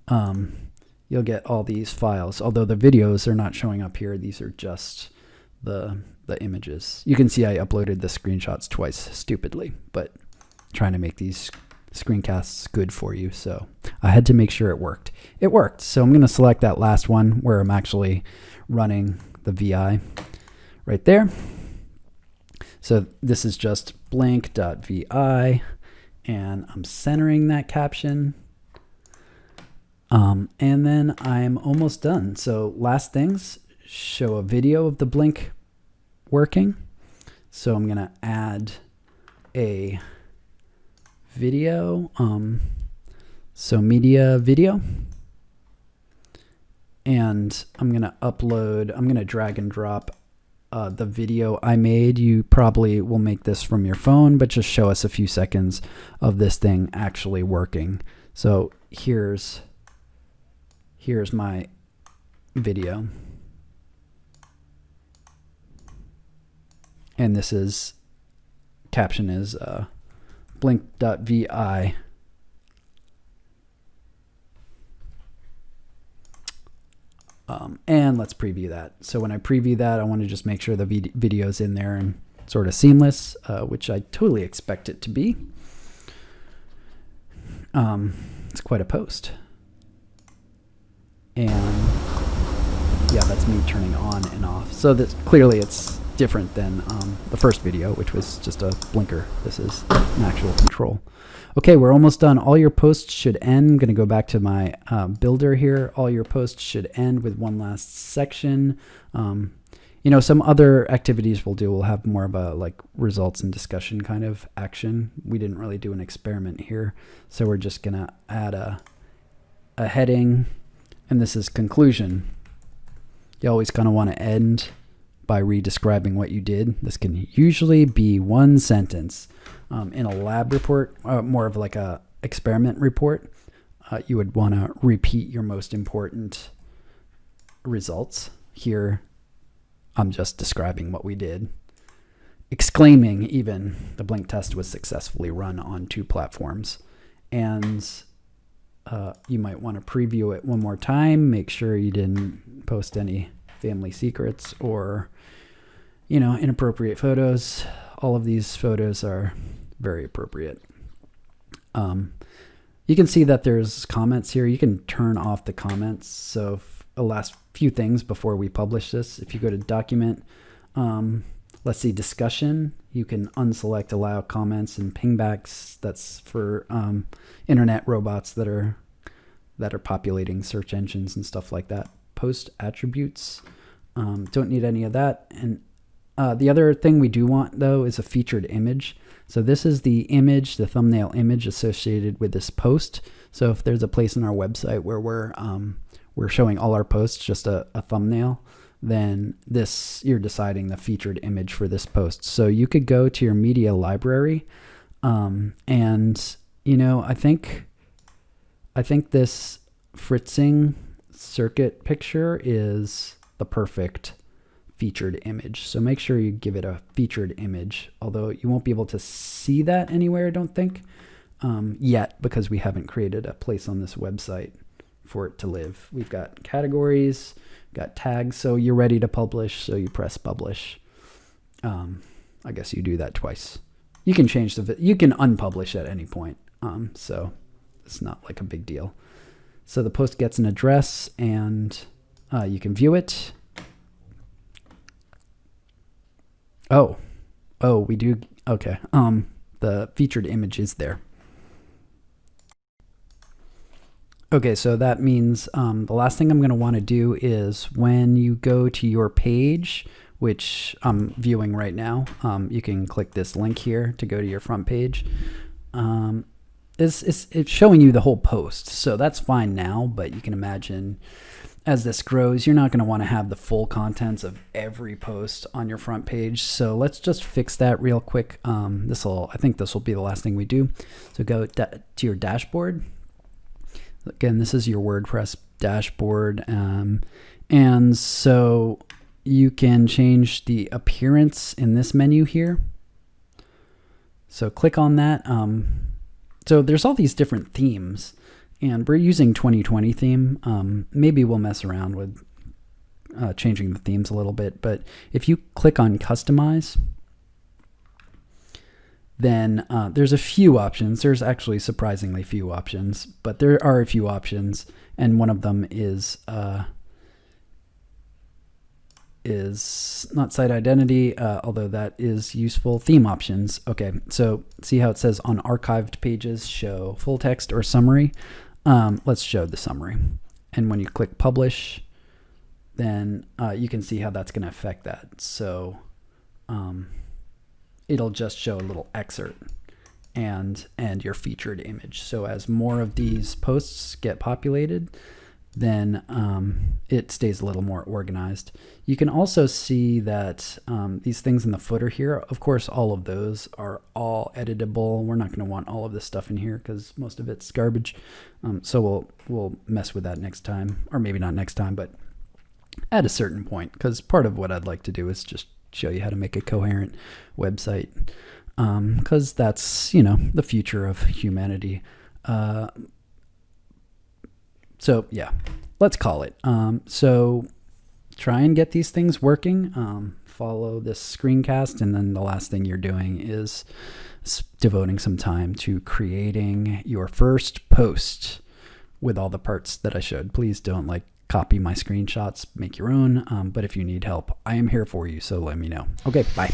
you'll get all these files. Although the videos are not showing up here, these are just the images. You can see I uploaded the screenshots twice stupidly, but trying to make these screencasts good for you, so I had to make sure it worked. It worked, so I'm going to select that last one where I'm actually running the VI right there. So this is just blank.vi, and I'm centering that caption. And then I'm almost done. So last things, show a video of the blink working. So I'm going to add a video, so media video, and I'm going to upload, I'm going to drag and drop the video I made. You probably will make this from your phone, but just show us a few seconds of this thing actually working. So here's my video, and this is, caption is blink.vi. And let's preview that. So when I preview that, I want to just make sure the video is in there and sort of seamless, which I totally expect it to be. It's quite a post. And yeah, that's me turning on and off. So that clearly it's different than the first video, which was just a blinker. This is an actual control. Okay, we're almost done. All your posts should end. I'm going to go back to my builder here. All your posts should end with one last section. You know, some other activities we'll have more of a like results and discussion kind of action. We didn't really do an experiment here, so we're just going to add a heading, and this is conclusion. You always kind of want to end by re-describing what you did. This can usually be one sentence. In a lab report, more of like a experiment report, you would want to repeat your most important results. Here, I'm just describing what we did, exclaiming even the blink test was successfully run on 2 platforms. And you might want to preview it one more time, make sure you didn't post any family secrets or, you know, inappropriate photos. All of these photos are very appropriate. You can see that there's comments here. You can turn off the comments. So the last few things before we publish this, if you go to document, let's see, discussion, you can unselect allow comments and pingbacks. That's for internet robots that are populating search engines and stuff like that. Post attributes, don't need any of that. And the other thing we do want, though, is a featured image. So this is the image, the thumbnail image associated with this post. So if there's a place on our website where we're showing all our posts, just a thumbnail, then this, you're deciding the featured image for this post. So you could go to your media library, and you know, I think this Fritzing circuit picture is the perfect featured image. So make sure you give it a featured image, although you won't be able to see that anywhere, I don't think, yet, because we haven't created a place on this website for it to live. We've got categories, got tags, so you're ready to publish, so you press publish. I guess you do that twice. You can change you can unpublish at any point, so it's not like a big deal. So the post gets an address, and you can view it. Oh, we do. Okay. The featured image is there. Okay, so that means the last thing I'm going to want to do is when you go to your page, which I'm viewing right now, you can click this link here to go to your front page. It's showing you the whole post, so that's fine now, but you can imagine as this grows, you're not going to want to have the full contents of every post on your front page. So let's just fix that real quick. I think this will be the last thing we do. So go to your dashboard, Again, this is your WordPress dashboard. And so you can change the appearance in this menu here. So click on that. So there's all these different themes, and we're using 2020 theme. Maybe we'll mess around with changing the themes a little bit, but if you click on customize, then there's a few options. There's actually surprisingly few options, but there are a few options, and one of them is not site identity, although that is useful. Theme options. Okay, so see how it says on archived pages show full text or summary? Let's show the summary. And when you click publish, then you can see how that's going to affect that. So it'll just show a little excerpt and your featured image. So as more of these posts get populated, then it stays a little more organized. You can also see that these things in the footer here, of course, all of those are all editable. We're not going to want all of this stuff in here because most of it's garbage. So we'll mess with that next time, or maybe not next time, but at a certain point, because part of what I'd like to do is just show you how to make a coherent website, because that's, you know, the future of humanity. So yeah, let's call it. So try and get these things working. Follow this screencast, and then the last thing you're doing is devoting some time to creating your first post with all the parts that I showed. Please don't copy my screenshots, make your own. But if you need help, I am here for you. So let me know. Okay, bye.